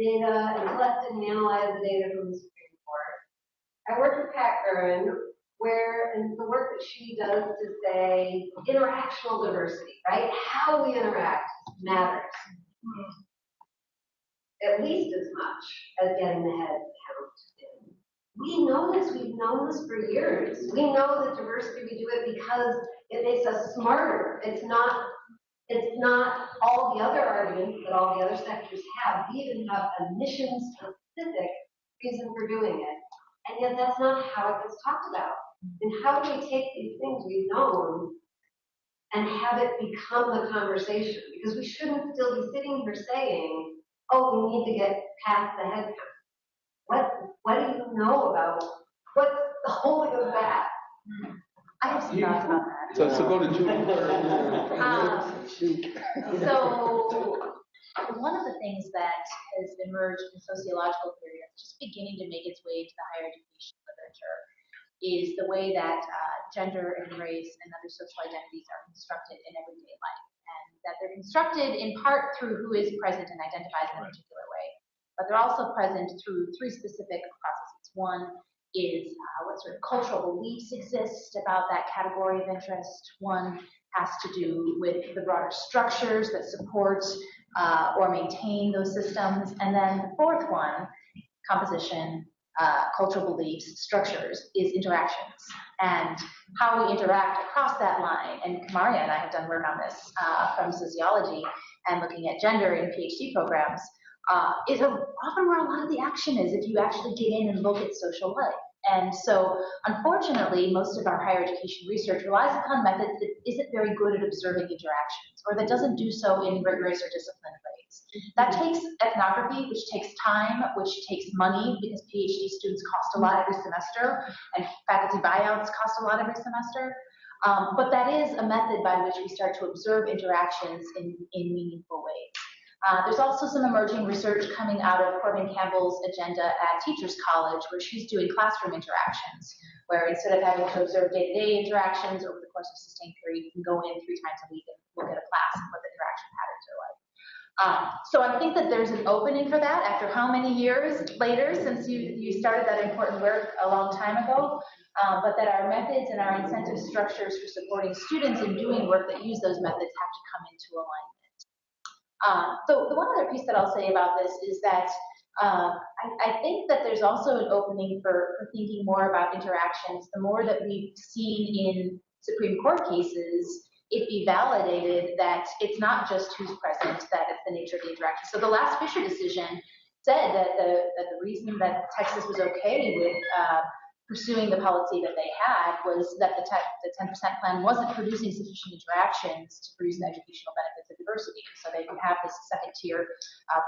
data and collected and analyzed the data from the Supreme Court. I worked with Pat Curran, and the work that she does to say interactional diversity, right? How we interact matters. At least as much as getting the head count in. We know this, we've known this for years. We know that diversity, we do it because it makes us smarter. It's not all the other arguments that all the other sectors have. We even have a mission-specific reason for doing it. And yet that's not how it gets talked about. And how do we take these things we've known and have it become the conversation? Because we shouldn't still be sitting here saying, oh, we need to get past the head count. What do you know about what's holding us back? I have some thoughts about that. So go to Julie. So one of the things that has emerged in sociological theory that's just beginning to make its way into the higher education literature is the way that gender and race and other social identities are constructed in everyday life. And that they're constructed in part through who is present and identifies in a particular way. But they're also present through three specific processes. One is what sort of cultural beliefs exist about that category of interest. One has to do with the broader structures that support or maintain those systems. And then the fourth one, composition, cultural beliefs, structures, is interactions. And how we interact across that line, and Maria and I have done work on this from sociology and looking at gender in PhD programs, is often where a lot of the action is if you actually get in and look at social life. And so, unfortunately, most of our higher education research relies upon methods that isn't very good at observing interactions, or that doesn't do so in rigorous or disciplined way. grades. That takes ethnography, which takes time, which takes money, because PhD students cost a lot every semester, and faculty buyouts cost a lot every semester. But that is a method by which we start to observe interactions in meaningful ways. There's also some emerging research coming out of Corbin Campbell's agenda at Teachers College, where she's doing classroom interactions, where instead of having to observe day-to-day interactions over the course of a sustained period, you can go in 3 times a week and look at a class and what the interaction patterns are like. So I think that there's an opening for that after how many years later since you started that important work a long time ago, but that our methods and our incentive structures for supporting students in doing work that use those methods have to come into alignment. So the one other piece that I'll say about this is that I think that there's also an opening for thinking more about interactions. The more that we've seen in Supreme Court cases, it be validated that it's not just who's present, that it's the nature of the interaction. So the last Fisher decision said that the reason that Texas was okay with pursuing the policy that they had was that the 10% plan wasn't producing sufficient interactions to produce the educational benefits of diversity. So they can have this second tier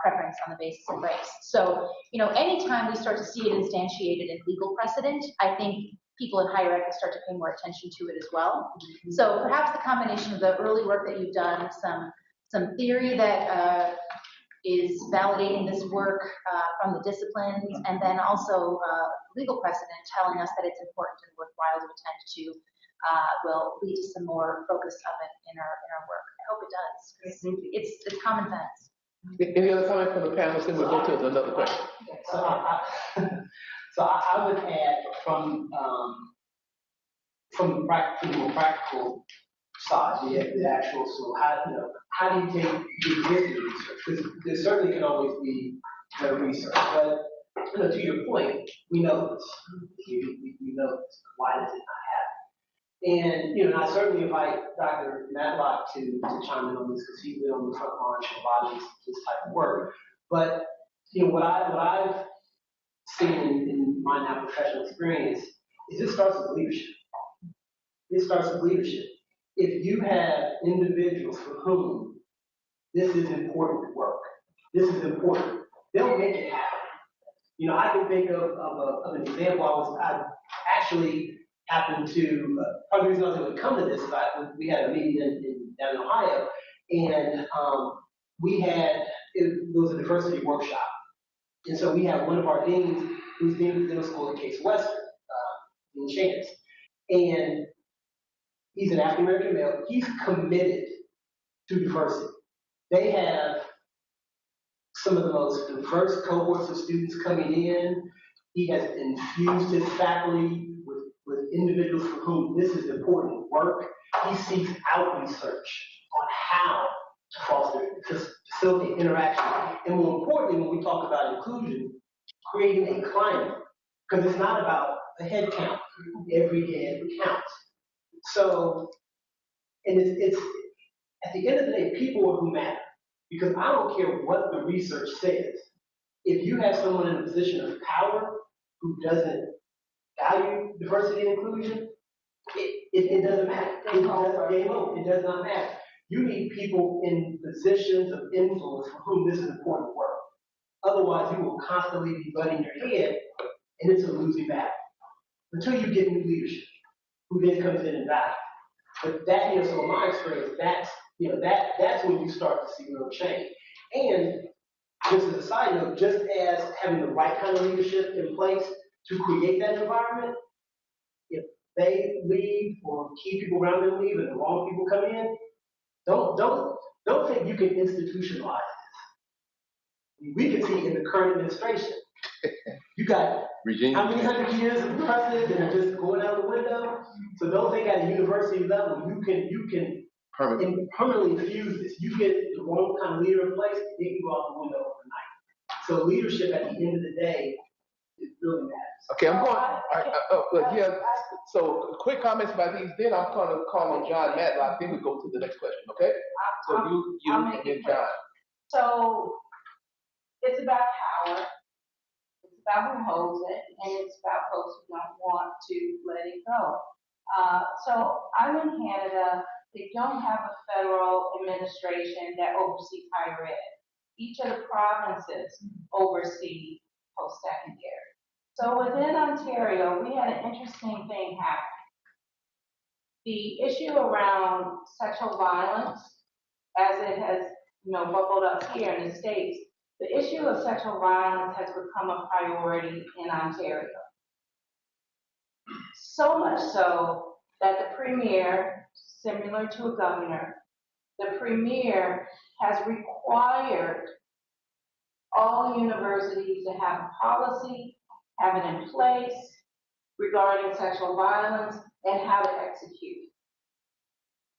preference on the basis of race. So, anytime we start to see it instantiated in legal precedent, I think people in higher ed will start to pay more attention to it as well. So perhaps the combination of the early work that you've done, some theory that is validating this work from the disciplines, and then also legal precedent telling us that it's important and worthwhile to attend to will lead to some more focus of it in our work. I hope it does, because it's common sense. Any other comment from the panelists? Then we'll go to another question. So I would add from the more practical side, the actual, so how do you take the existing research? Because there certainly can always be better research, but to your point, we know this. We know this. Why does it not happen? And and I certainly invite Dr. Matlock to chime in on this, because he's been on the front lines of a lot of this type of work. But what I've seen in my now professional experience is it starts with leadership. It starts with leadership. If you have individuals for whom this is important work, this is important, they'll make it happen. I can think of an example. I actually happened to, part of the reason I was able to come to this is we had a meeting down in Ohio, and it was a diversity workshop. And so we have one of our deans who's dean of the middle school at Case Western, Dean Chance. And he's an African American male. He's committed to diversity. They have some of the most diverse cohorts of students coming in. He has infused his faculty with individuals for whom this is important work. He seeks out research on how to foster, to facilitate interaction. And more importantly, when we talk about inclusion, creating a climate, because it's not about a head count. Every head counts. So, and it's at the end of the day, people are who matter. Because I don't care what the research says. If you have someone in a position of power who doesn't value diversity and inclusion, it doesn't matter. It does not matter. You need people in positions of influence for whom this is important work. Otherwise, you will constantly be butting your head, and it's a losing battle. Until you get new leadership, who then comes in and values. But that, so in my experience, that's when you start to see real change. And just as a side note, just as having the right kind of leadership in place to create that environment, if they leave or key people around them leave and the wrong people come in, don't think you can institutionalize this. We can see in the current administration, you got how many hundred years of precedent that are just going out the window? So don't think at a university level you can permanently infuse this. You get the wrong kind of leader in place, they can go out the window overnight. So leadership at the end of the day is really matters. Okay, I'm going. So quick comments by these. Then I'm going to call on John Matlock. Then we go to the next question. Okay. So you and then John. So it's about power. It's about who holds it, and it's about folks who don't want to let it go. So I'm in Canada. They don't have a federal administration that oversees higher ed. each of the provinces oversee post-secondary. So within Ontario, we had an interesting thing happen. The issue around sexual violence, as it has, bubbled up here in the States, the issue of sexual violence has become a priority in Ontario. So much so that the premier, similar to a governor, the premier has required all universities to have a policy, have it in place regarding sexual violence, and how to execute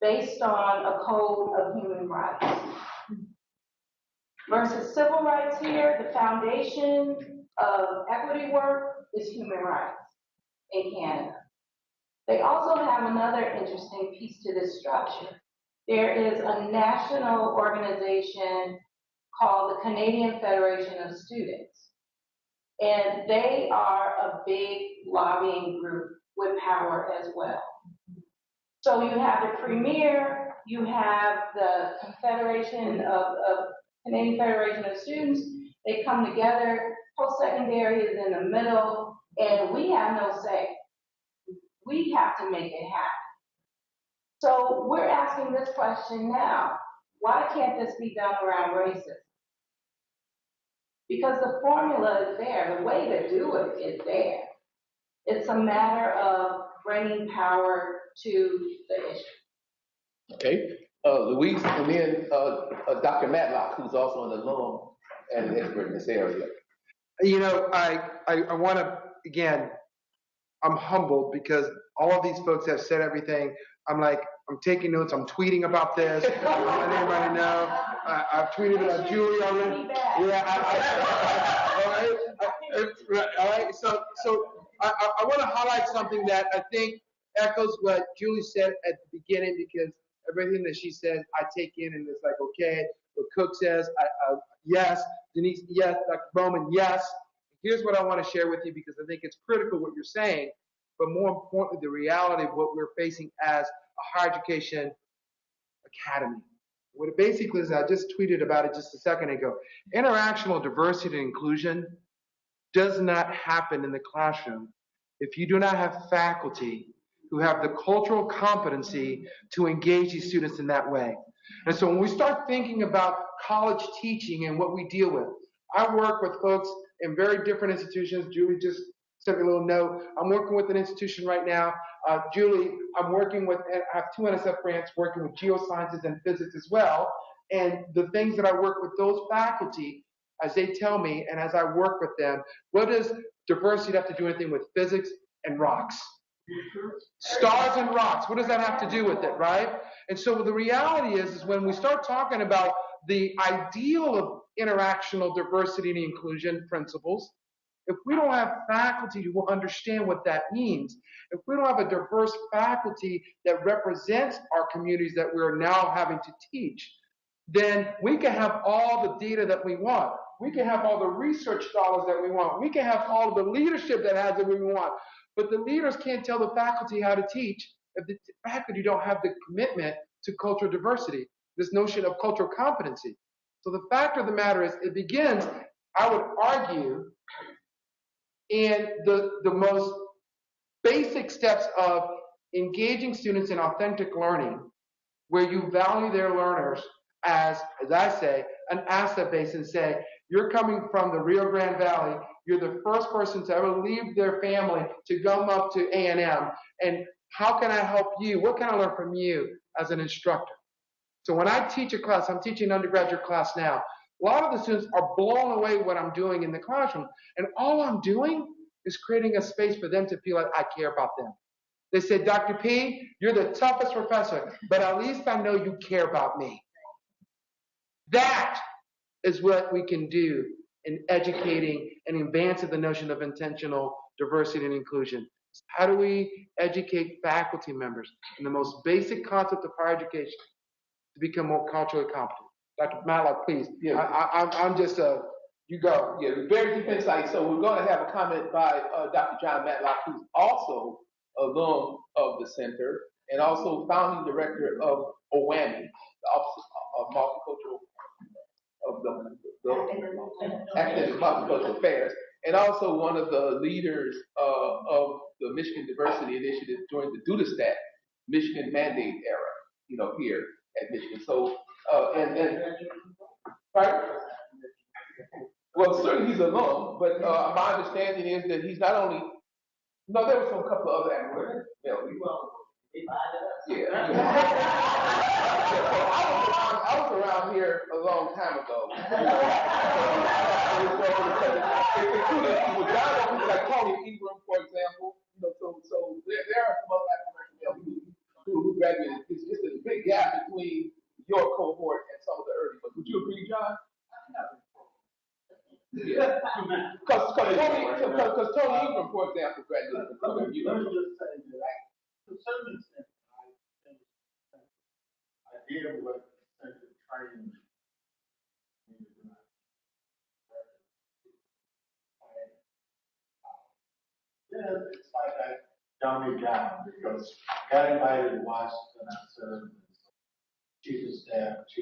based on a code of human rights. Versus civil rights here, the foundation of equity work is human rights in Canada. They also have another interesting piece to this structure. There is a national organization called the Canadian Federation of Students. And they are a big lobbying group with power as well. So you have the premier, you have the Confederation of Canadian Federation of Students. They come together, post-secondary is in the middle, and we have no say. We have to make it happen. So we're asking this question now. Why can't this be done around racism? Because the formula is there. The way to do it is there. It's a matter of bringing power to the issue. Okay, Louise, and then Dr. Matlock, who's also an alum and an expert in this area. I want to, again, I'm humbled because all of these folks have said everything. I'm taking notes. I'm tweeting about this. I'm letting everybody know. I've tweeted about Julie already. All right. So I want to highlight something that I think echoes what Julie said at the beginning, because everything that she said, I take in and it's like, okay. What Cook says, yes. Denise, yes. Dr. Bowman, yes. Here's what I want to share with you, because I think it's critical what you're saying, but more importantly, the reality of what we're facing as a higher education academy. What it basically is, I just tweeted about it just a second ago. Interactional diversity and inclusion does not happen in the classroom if you do not have faculty who have the cultural competency to engage these students in that way. And so when we start thinking about college teaching and what we deal with, I work with folks in very different institutions. Julie just sent me a little note. I'm working with an institution right now. Julie, I'm working with, I have 2 NSF grants working with geosciences and physics as well. And the things that I work with those faculty, as they tell me, and as I work with them, what does diversity have to do anything with physics and rocks? Stars and rocks, what does that have to do with it, right? And so the reality is when we start talking about the ideal of interactional diversity and inclusion principles, if we don't have faculty who will understand what that means, if we don't have a diverse faculty that represents our communities that we're now having to teach, then we can have all the data that we want. We can have all the research dollars that we want. We can have all the leadership that we want. But the leaders can't tell the faculty how to teach if the faculty don't have the commitment to cultural diversity, this notion of cultural competency. So the fact of the matter is, it begins, I would argue, in the most basic steps of engaging students in authentic learning, where you value their learners as I say, an asset base, and say, you're coming from the Rio Grande Valley, you're the first person to ever leave their family to come up to A&M, and how can I help you? What can I learn from you as an instructor? So when I teach a class, I'm teaching an undergraduate class now, a lot of the students are blown away what I'm doing in the classroom, and all I'm doing is creating a space for them to feel like I care about them. They say, Dr. P, you're the toughest professor, but at least I know you care about me. That is what we can do in educating and advancing the notion of intentional diversity and inclusion. How do we educate faculty members in the most basic concept of higher education to become more culturally competent? Dr. Matlock, please. Yeah. I'm just you go. Yeah, very deep insight. So we're going to have a comment by Dr. John Matlock, who's also alum of the center and also founding director of OWAMI, the Office of Multicultural of Government. academic multicultural affairs, and also one of the leaders of the Michigan Diversity Initiative during the DUDASTAT Michigan mandate era, here at Michigan. So, right? Well, certainly he's alum, but my understanding is that he's not only, no, there were a couple of other academics. Yeah. I was around here a long time ago. Including people, people like Tony Ingram, for example. So there are some other African who graduated. It's just a big gap between your cohort and some of the early ones. Would you agree, John? Yeah. Because Tony Ingram, for example, graduated from Southern University. Let me just say that to a certain extent, I did what central training. Yeah, it's like I dumbed it down because I got invited to Washington. I served as chief of staff to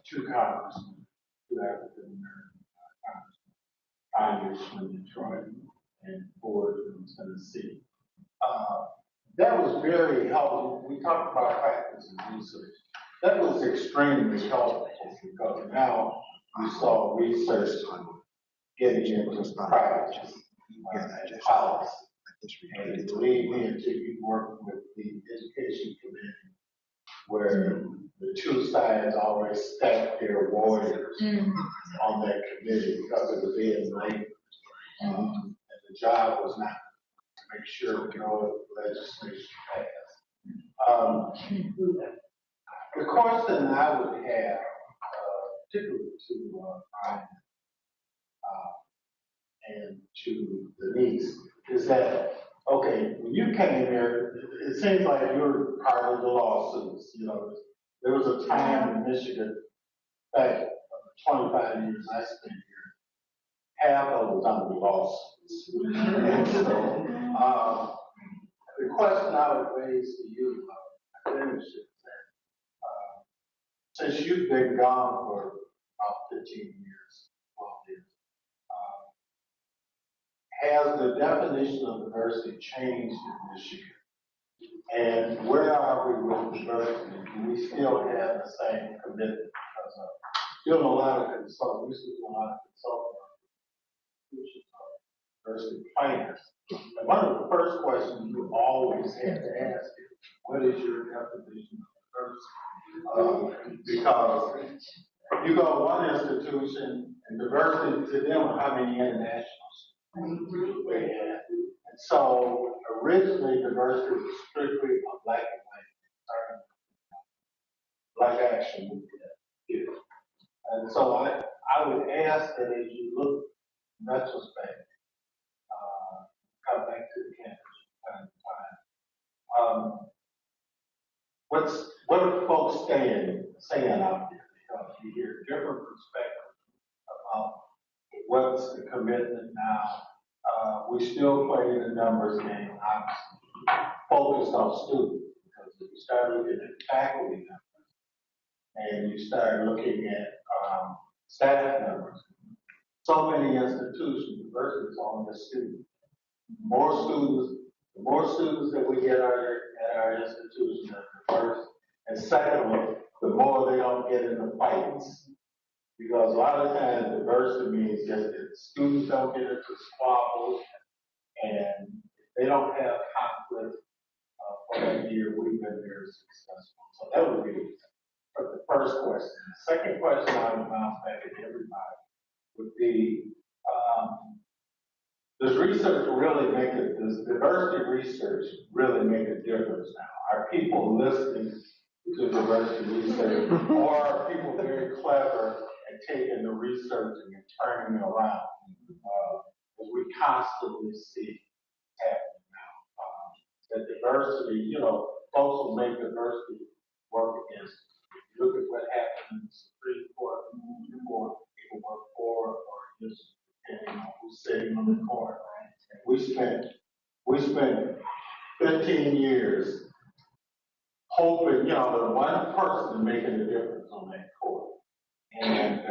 two congressmen, two African American congressmen from Detroit and Ford from Tennessee. That was very helpful. We talked about practice and research. That was extremely helpful because now we saw research getting into practice and policy. And believe me, until you work with the education committee, where the two sides always stacked their warriors on that committee because it was being late. And the job was not to make sure no legislation passed. The question I would have, particularly to Bryan and to Denise, is that, okay, when you came here, it seems like you were part of the lawsuits. There was a time in Michigan, back 25 years I spent here, half of it was under lawsuits. And so, the question I would raise to you, academics, is that since you've been gone for about 15 years, 12 years, has the definition of diversity changed in Michigan? And where are we with diversity? Do we still have the same commitment? Because doing a lot of consulting, we used to do a lot of consulting diversity planners. And one of the first questions you always have to ask is, what is your definition of diversity? Because you go to one institution, and diversity to them are how many internationals they have. And so originally diversity was strictly a black and white black action movement. And so I would ask that as you look in retrospect, come back to the campus from time to time. What are folks saying out there? Because you hear different perspectives about what's the commitment now. We still play the numbers game, obviously, focused on students, because if you start looking at faculty numbers and you start looking at staff numbers, so many institutions, diversity is only a student. The more students that we get at our institutions are diverse. And secondly, the more they don't get into fights. Because a lot of times diversity means just that students don't get into squabbles and they don't have conflict for that year. We've been very successful. So that would be the first question. The second question I would bounce back at everybody would be, does diversity research really make a difference now? Are people listening to diversity research, or are people very clever at taking the research and turning it around? As we constantly see happening now. That diversity, folks will make diversity work against it. If you look at what happened in the Supreme Court, people work for or against, depending on who's sitting on the court. We spent 15 years hoping, the one person making a difference on that court. And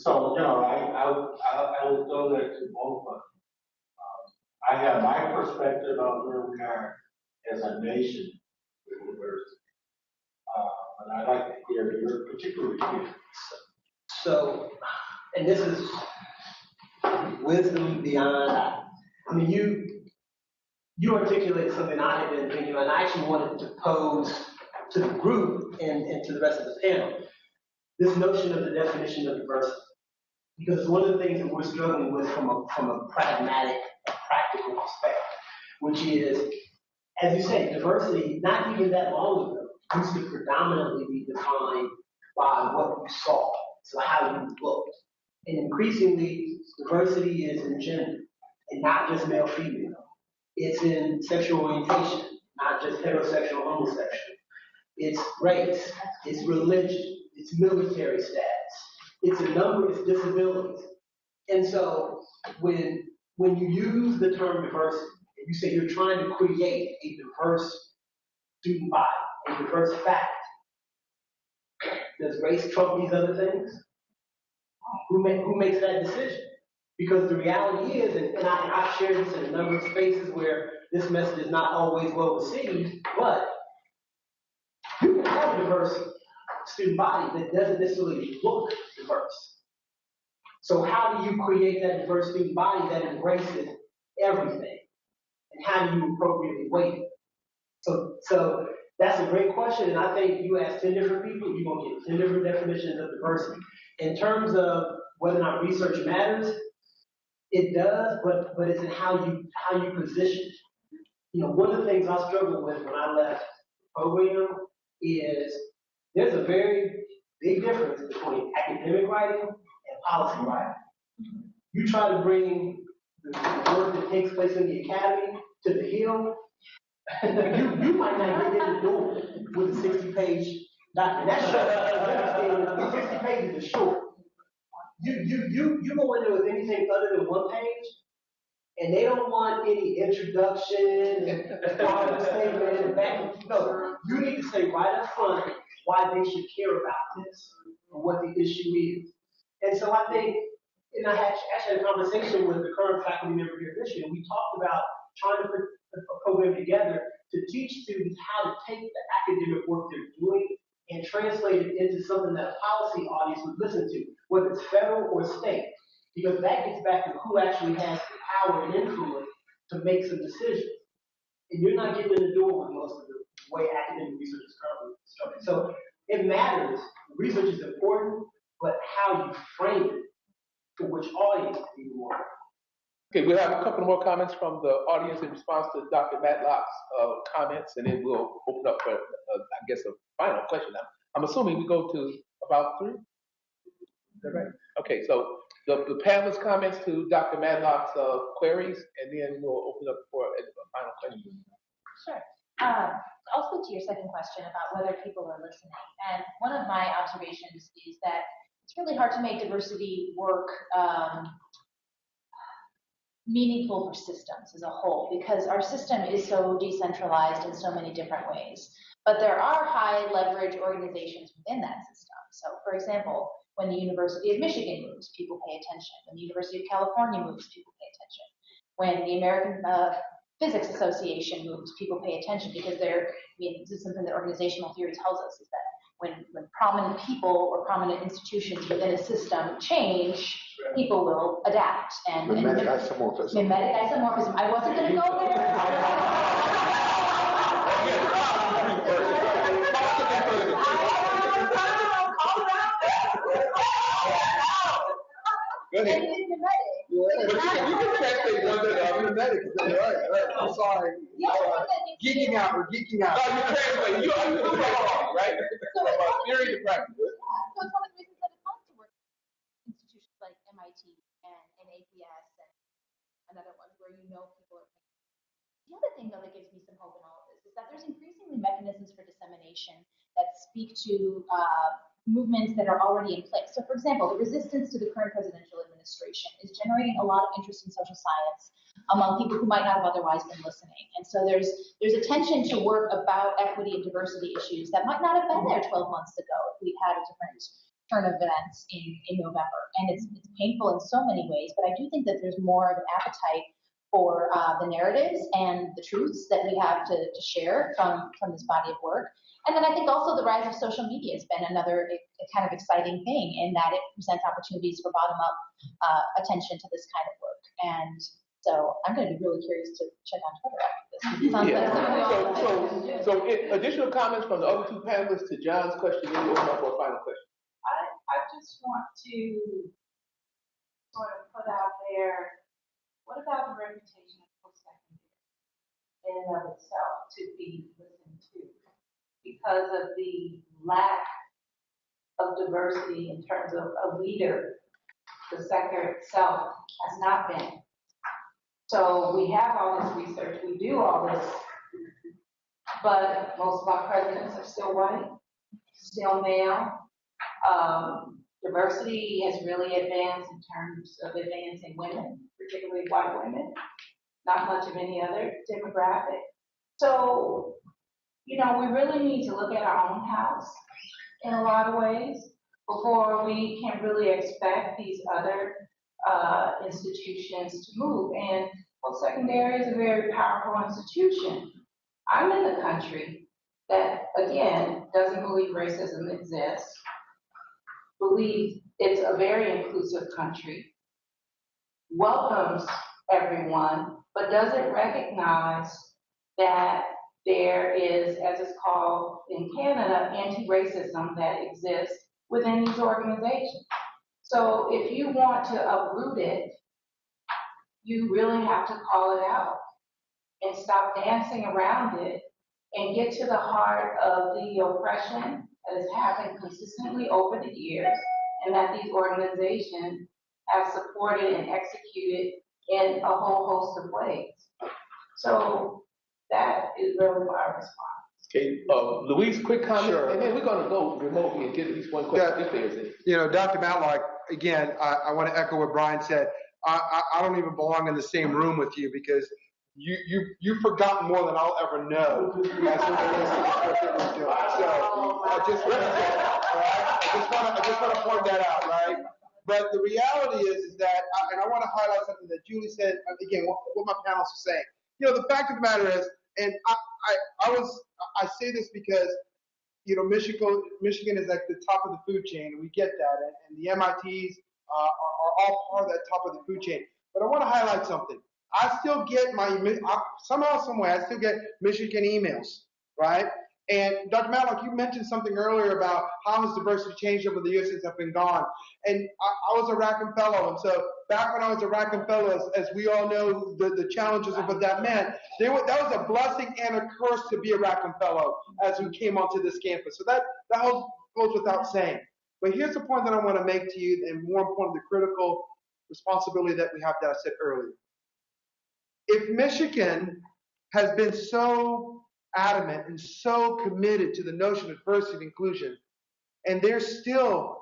So, I would go there to both of them. I have my perspective on where we are as a nation with diversity. But I'd like to hear your particular view. So, and this is wisdom beyond, I mean, you articulated something I had been thinking about, and I actually wanted to pose to the group and to the rest of the panel, this notion of the definition of diversity. Because it's one of the things that we're struggling with from a pragmatic, practical perspective, which is, as you say, diversity, not even that long ago, used to predominantly be defined by what you saw, so how you looked. And increasingly, diversity is in gender, and not just male, female. It's in sexual orientation, not just heterosexual, homosexual. It's race, it's religion, it's military status, it's a number of disabilities. And so when you use the term diversity, and you say you're trying to create a diverse student body, a diverse faculty, does race trump these other things? Who makes that decision? Because the reality is, and I've shared this in a number of spaces where this message is not always well received, but you can have a diverse student body that doesn't necessarily look diverse. So how do you create that diverse student body that embraces everything? And how do you appropriately weight it? So that's a great question, and I think you ask 10 different people, you're going to get 10 different definitions of diversity. In terms of whether or not research matters, it does, but it's in how you position it. You know, one of the things I struggled with when I left the program is there's a very big difference between academic writing and policy writing. You try to bring the work that takes place in the academy to the Hill, you might not get in the door with a 60-page document. That's short. 60 pages is short. You go in there with anything other than one page, and they don't want any introduction and product statement and back. No, you need to say right up front why they should care about this and what the issue is. And so I think, and I actually had a conversation with the current faculty member here this year, and we talked about trying to put a program together to teach students how to take the academic work they're doing and translate it into something that a policy audience would listen to, whether it's federal or state, because that gets back to who actually has the power and influence to make some decisions. And you're not getting in the door with most of the way academic research is currently structured. So it matters. Research is important, but how you frame it to which audience you want. Okay, we'll have a couple more comments from the audience in response to Dr. Matlock's comments, and then we'll open up for, I guess, a final question. I'm assuming we go to about 3. Is that right? Okay, so the panelist comments to Dr. Matlock's queries, and then we'll open up for a final question. Sure. I'll speak to your second question about whether people are listening. And one of my observations is that it's really hard to make diversity work meaningful for systems as a whole, because our system is so decentralized in so many different ways. But there are high leverage organizations within that system. So, for example, when the University of Michigan moves, people pay attention. When the University of California moves, people pay attention. When the American Physics Association moves, people pay attention, because this is something that organizational theory tells us, is that when prominent people or prominent institutions within a system change, people will adapt. And mimetic isomorphism. Mimetic isomorphism. I wasn't going to go there. Go ahead. And it's mimetic. You can translate one to the other. Mimetic. Right. I'm sorry. Geeking out. We're geeking out. No, you translate. You understand, right? About theory to practice. So it's one of the reasons that it's fun to work in institutions like MIT and APS and another one where people are. The other thing, though, that gives me some hope in all of this is that there's increasingly mechanisms for dissemination that speak to movements that are already in place. So, for example, the resistance to the current presidential administration is generating a lot of interest in social science among people who might not have otherwise been listening. And so there's attention to work about equity and diversity issues that might not have been there 12 months ago if we'd had a different turn of events in November. And it's painful in so many ways, but I do think that there's more of an appetite for the narratives and the truths that we have to share from this body of work. And then I think also the rise of social media has been another kind of exciting thing in that it presents opportunities for bottom-up attention to this kind of work. And so I'm going to be really curious to check on Twitter after this. It sounds like something we all So additional comments from the other two panelists to John's question, then we'll open up for a final question. I just want to sort of put out there, what about the reputation of post-secondary in and of itself to be listened to? Because of the lack of diversity in terms of a leader, the sector itself has not been. So we have all this research, we do all this, but most of our presidents are still white, still male. Diversity has really advanced in terms of advancing women, particularly white women, not much of any other demographic. So, you know, we really need to look at our own house in a lot of ways before we can really expect these other institutions to move. And post-secondary is a very powerful institution. I'm in a country that, again, doesn't believe racism exists, believes it's a very inclusive country, welcomes everyone, but doesn't recognize that there is, as it's called in Canada, anti-racism that exists within these organizations. So if you want to uproot it, you really have to call it out and stop dancing around it and get to the heart of the oppression that has happened consistently over the years and that these organizations have supported and executed in a whole host of ways. So that is really my response. Okay, Louise, quick comment, Sure. and then we're going to go remotely and get at least one question if there is any. You know, Dr. Matlock, again, I want to echo what Bryan said. I don't even belong in the same room with you because you've forgotten more than I'll ever know as it relates to the work that we're doing. So I just want to say, all right? I just want to point that out, right? But the reality is that, and I want to highlight something that Julie said, again, what my panelists are saying. You know, the fact of the matter is, and I say this because, you know, Michigan is like the top of the food chain, and we get that, and the MITs are all part of that top of the food chain. But I want to highlight something. I still get somehow, some way, I still get Michigan emails, right? And Dr. Matlock, you mentioned something earlier about how has diversity changed over the years since I've been gone. And I was a Rackham Fellow, and so back when I was a Rackham Fellow, as we all know the challenges of what that meant, that was a blessing and a curse to be a Rackham Fellow as we came onto this campus. So that goes without saying. But here's the point that I want to make to you, and more important, the critical responsibility that we have that I said earlier. If Michigan has been so adamant and so committed to the notion of diversity and inclusion, and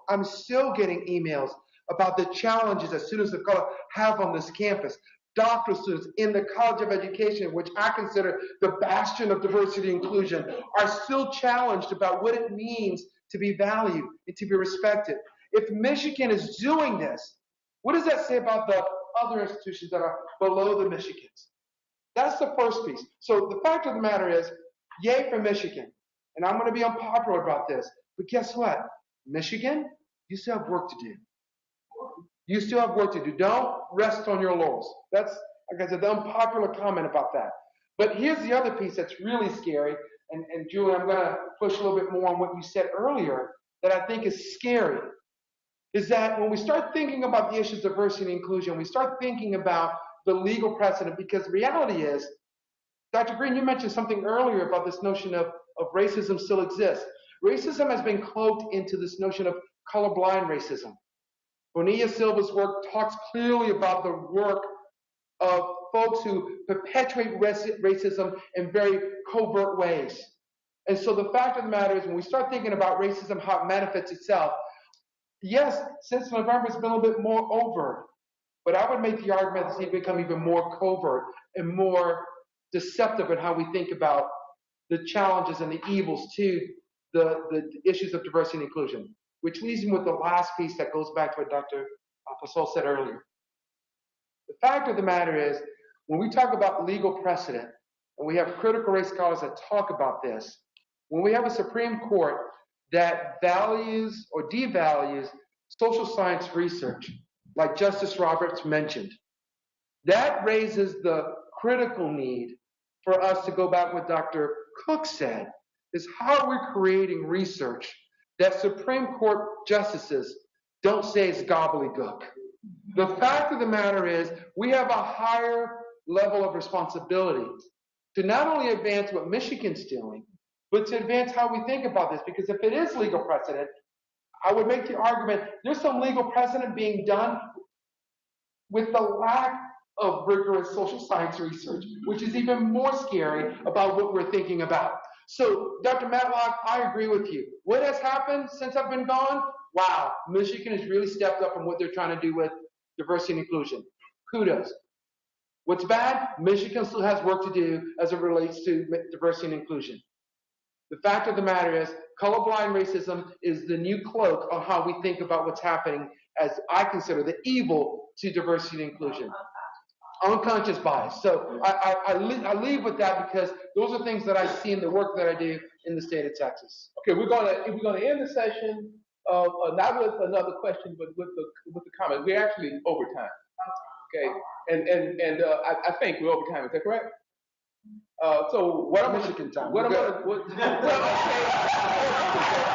I'm still getting emails about the challenges that students of color have on this campus. Doctoral students in the College of Education, which I consider the bastion of diversity and inclusion, are still challenged about what it means to be valued and to be respected. If Michigan is doing this, what does that say about the other institutions that are below the Michigans? That's the first piece. So the fact of the matter is, yay for Michigan. And I'm going to be unpopular about this. But guess what? Michigan, you still have work to do. You still have work to do. Don't rest on your laurels. That's, like I said, the unpopular comment about that. But here's the other piece that's really scary. And Julie, I'm going to push a little bit more on what you said earlier that I think is scary. Is that when we start thinking about the issues of diversity and inclusion, we start thinking about the legal precedent, because the reality is, Dr. Green, you mentioned something earlier about this notion of racism still exists. Racism has been cloaked into this notion of colorblind racism. Bonilla Silva's work talks clearly about the work of folks who perpetuate racism in very covert ways. And so the fact of the matter is, when we start thinking about racism, how it manifests itself, yes, since November it's been a little bit more overt, but I would make the argument that it's become even more covert and more deceptive in how we think about the challenges and the evils to the issues of diversity and inclusion. which leads me with the last piece that goes back to what Dr. Posselt said earlier. The fact of the matter is, when we talk about legal precedent, and we have critical race scholars that talk about this, when we have a Supreme Court that values or devalues social science research, like Justice Roberts mentioned, that raises the critical need for us to go back what Dr. Cook said, is how we're creating research that Supreme Court justices don't say is gobbledygook. The fact of the matter is, we have a higher level of responsibility to not only advance what Michigan's doing, but to advance how we think about this. Because if it is legal precedent, I would make the argument there's some legal precedent being done with the lack of rigorous social science research, which is even more scary about what we're thinking about. So, Dr. Matlock, I agree with you. What has happened since I've been gone? Wow, Michigan has really stepped up in what they're trying to do with diversity and inclusion. Kudos. What's bad? Michigan still has work to do as it relates to diversity and inclusion. The fact of the matter is, colorblind racism is the new cloak on how we think about what's happening, as I consider the evil to diversity and inclusion. Unconscious bias. So I leave with that because those are things that I see in the work that I do in the state of Texas. Okay, we're gonna end the session not with another question, but with the comment. We're actually over time. Okay, and I think we're over time. Is that correct? So what I'm gonna Michigan time. What I'm gonna well, okay.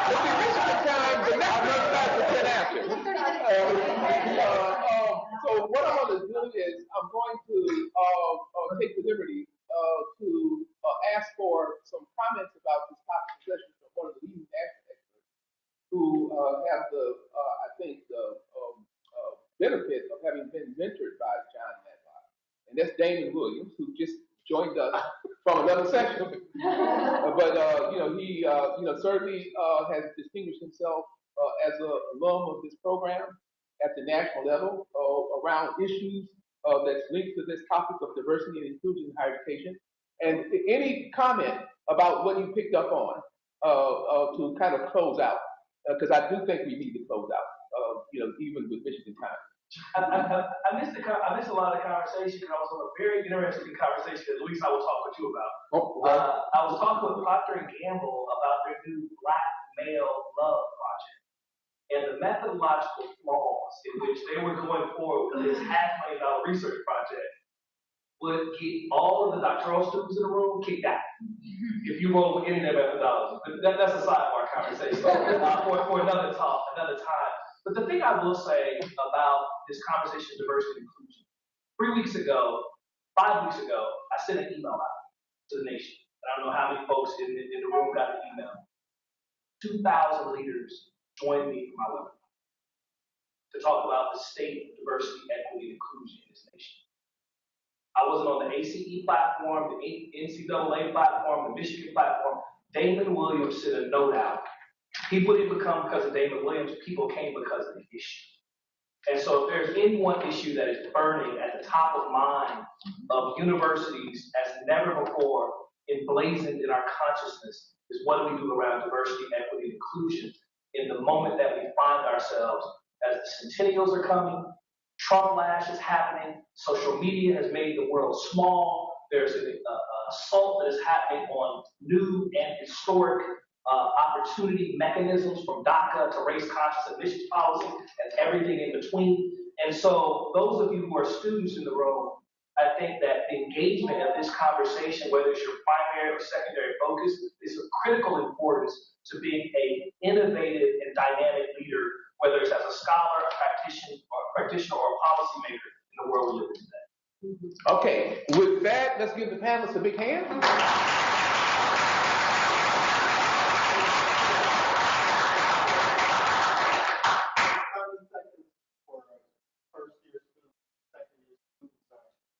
It's Michigan time, but not time for 10 after. So what I'm going to do is I'm going to take the liberty to ask for some comments about this topic session from one of the leading national experts who have the, I think, the benefit of having been mentored by John Matlock. And that's Damon Williams, who just joined us from another section. But, he, certainly has distinguished himself as an alum of this program at the national level around issues that's linked to this topic of diversity and inclusion in higher education. And any comment about what you picked up on to kind of close out, because I do think we need to close out, even with Michigan time. I missed a lot of conversation because I was on a very interesting conversation that Luis I will talk with you about. I was talking with Procter & Gamble about their new Black Male Love project. And the methodological flaws in which they were going forward with this $500,000 research project would get all of the doctoral students in the room kicked out if you roll with any of their methodologies. But that's a sidebar conversation for another talk, another time. But the thing I will say about this conversation of diversity and inclusion, 5 weeks ago, I sent an email out to the nation. I don't know how many folks in the room got the email. 2,000 leaders joined me for my webinar to talk about the state of diversity, equity, and inclusion in this nation. I wasn't on the ACE platform, the NCAA platform, the Michigan platform. Damon Williams sent a note out. People didn't come because of Damon Williams, people came because of the issue. And so if there's any one issue that is burning at the top of mind of universities as never before, emblazoned in our consciousness, is what do we do around diversity, equity, and inclusion in the moment that we find ourselves as the centennials are coming, Trump lash is happening, social media has made the world small, there's an assault that is happening on new and historic opportunity mechanisms from DACA to race-conscious admissions policy and everything in between. And so those of you who are students in the room, I think that the engagement of this conversation, whether it's your primary or secondary focus, is of critical importance to being an innovative and dynamic leader, whether it's as a scholar, a practitioner, or a policymaker in the world we live in today. Okay, with that, let's give the panelists a big hand.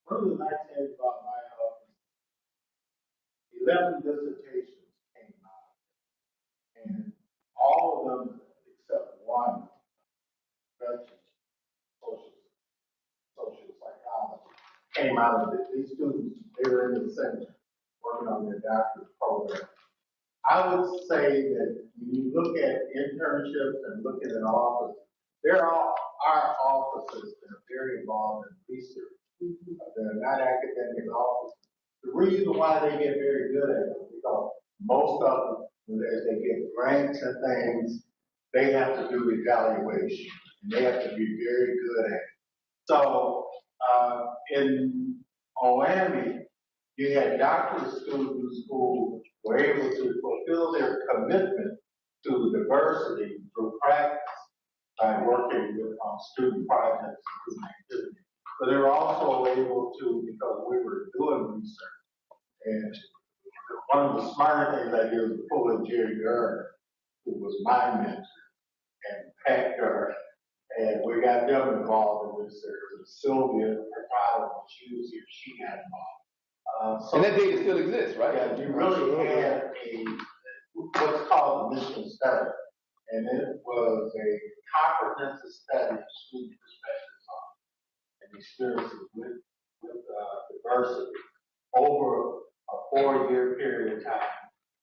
One of the nice things about my office, 11 dissertations came out, and all of them except one, social psychology, came out of it. These students, they were in the center working on their doctorate program. I would say that when you look at internships and looking at office, our offices that are very involved in research. They're not academic offices. The reason why they get very good at it is because most of them, as they get grants and things, they have to do evaluation, and they have to be very good at it. So in Miami, you had doctoral students who were able to fulfill their commitment to diversity through practice by working with student projects and student activities. But they were also able to, because we were doing research, and one of the smarter things I did was pull in Jerry Gardner, who was my mentor, and Pat Gardner, and we got them involved in research. And Sylvia, her father, when she was here, she got involved. And that data still exists, right? Yeah, you really had what's called a mission study, and it was a comprehensive study of student perspectives on and experiences with diversity over a 4-year period of time,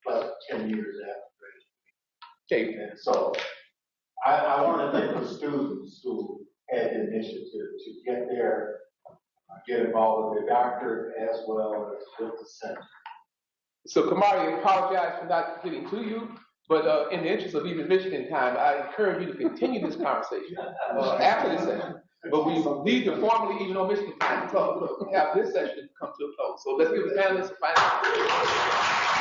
plus 10 years after graduation. Okay. And so I want to thank the students who had the initiative to get there, get involved with their doctor as well as with the center. So Kamari, I apologize for not getting to you, but in the interest of even Michigan time, I encourage you to continue this conversation after this session. But we need to formally, even though Michigan time is closed, have this session come to a close. So let's give the panelists a final.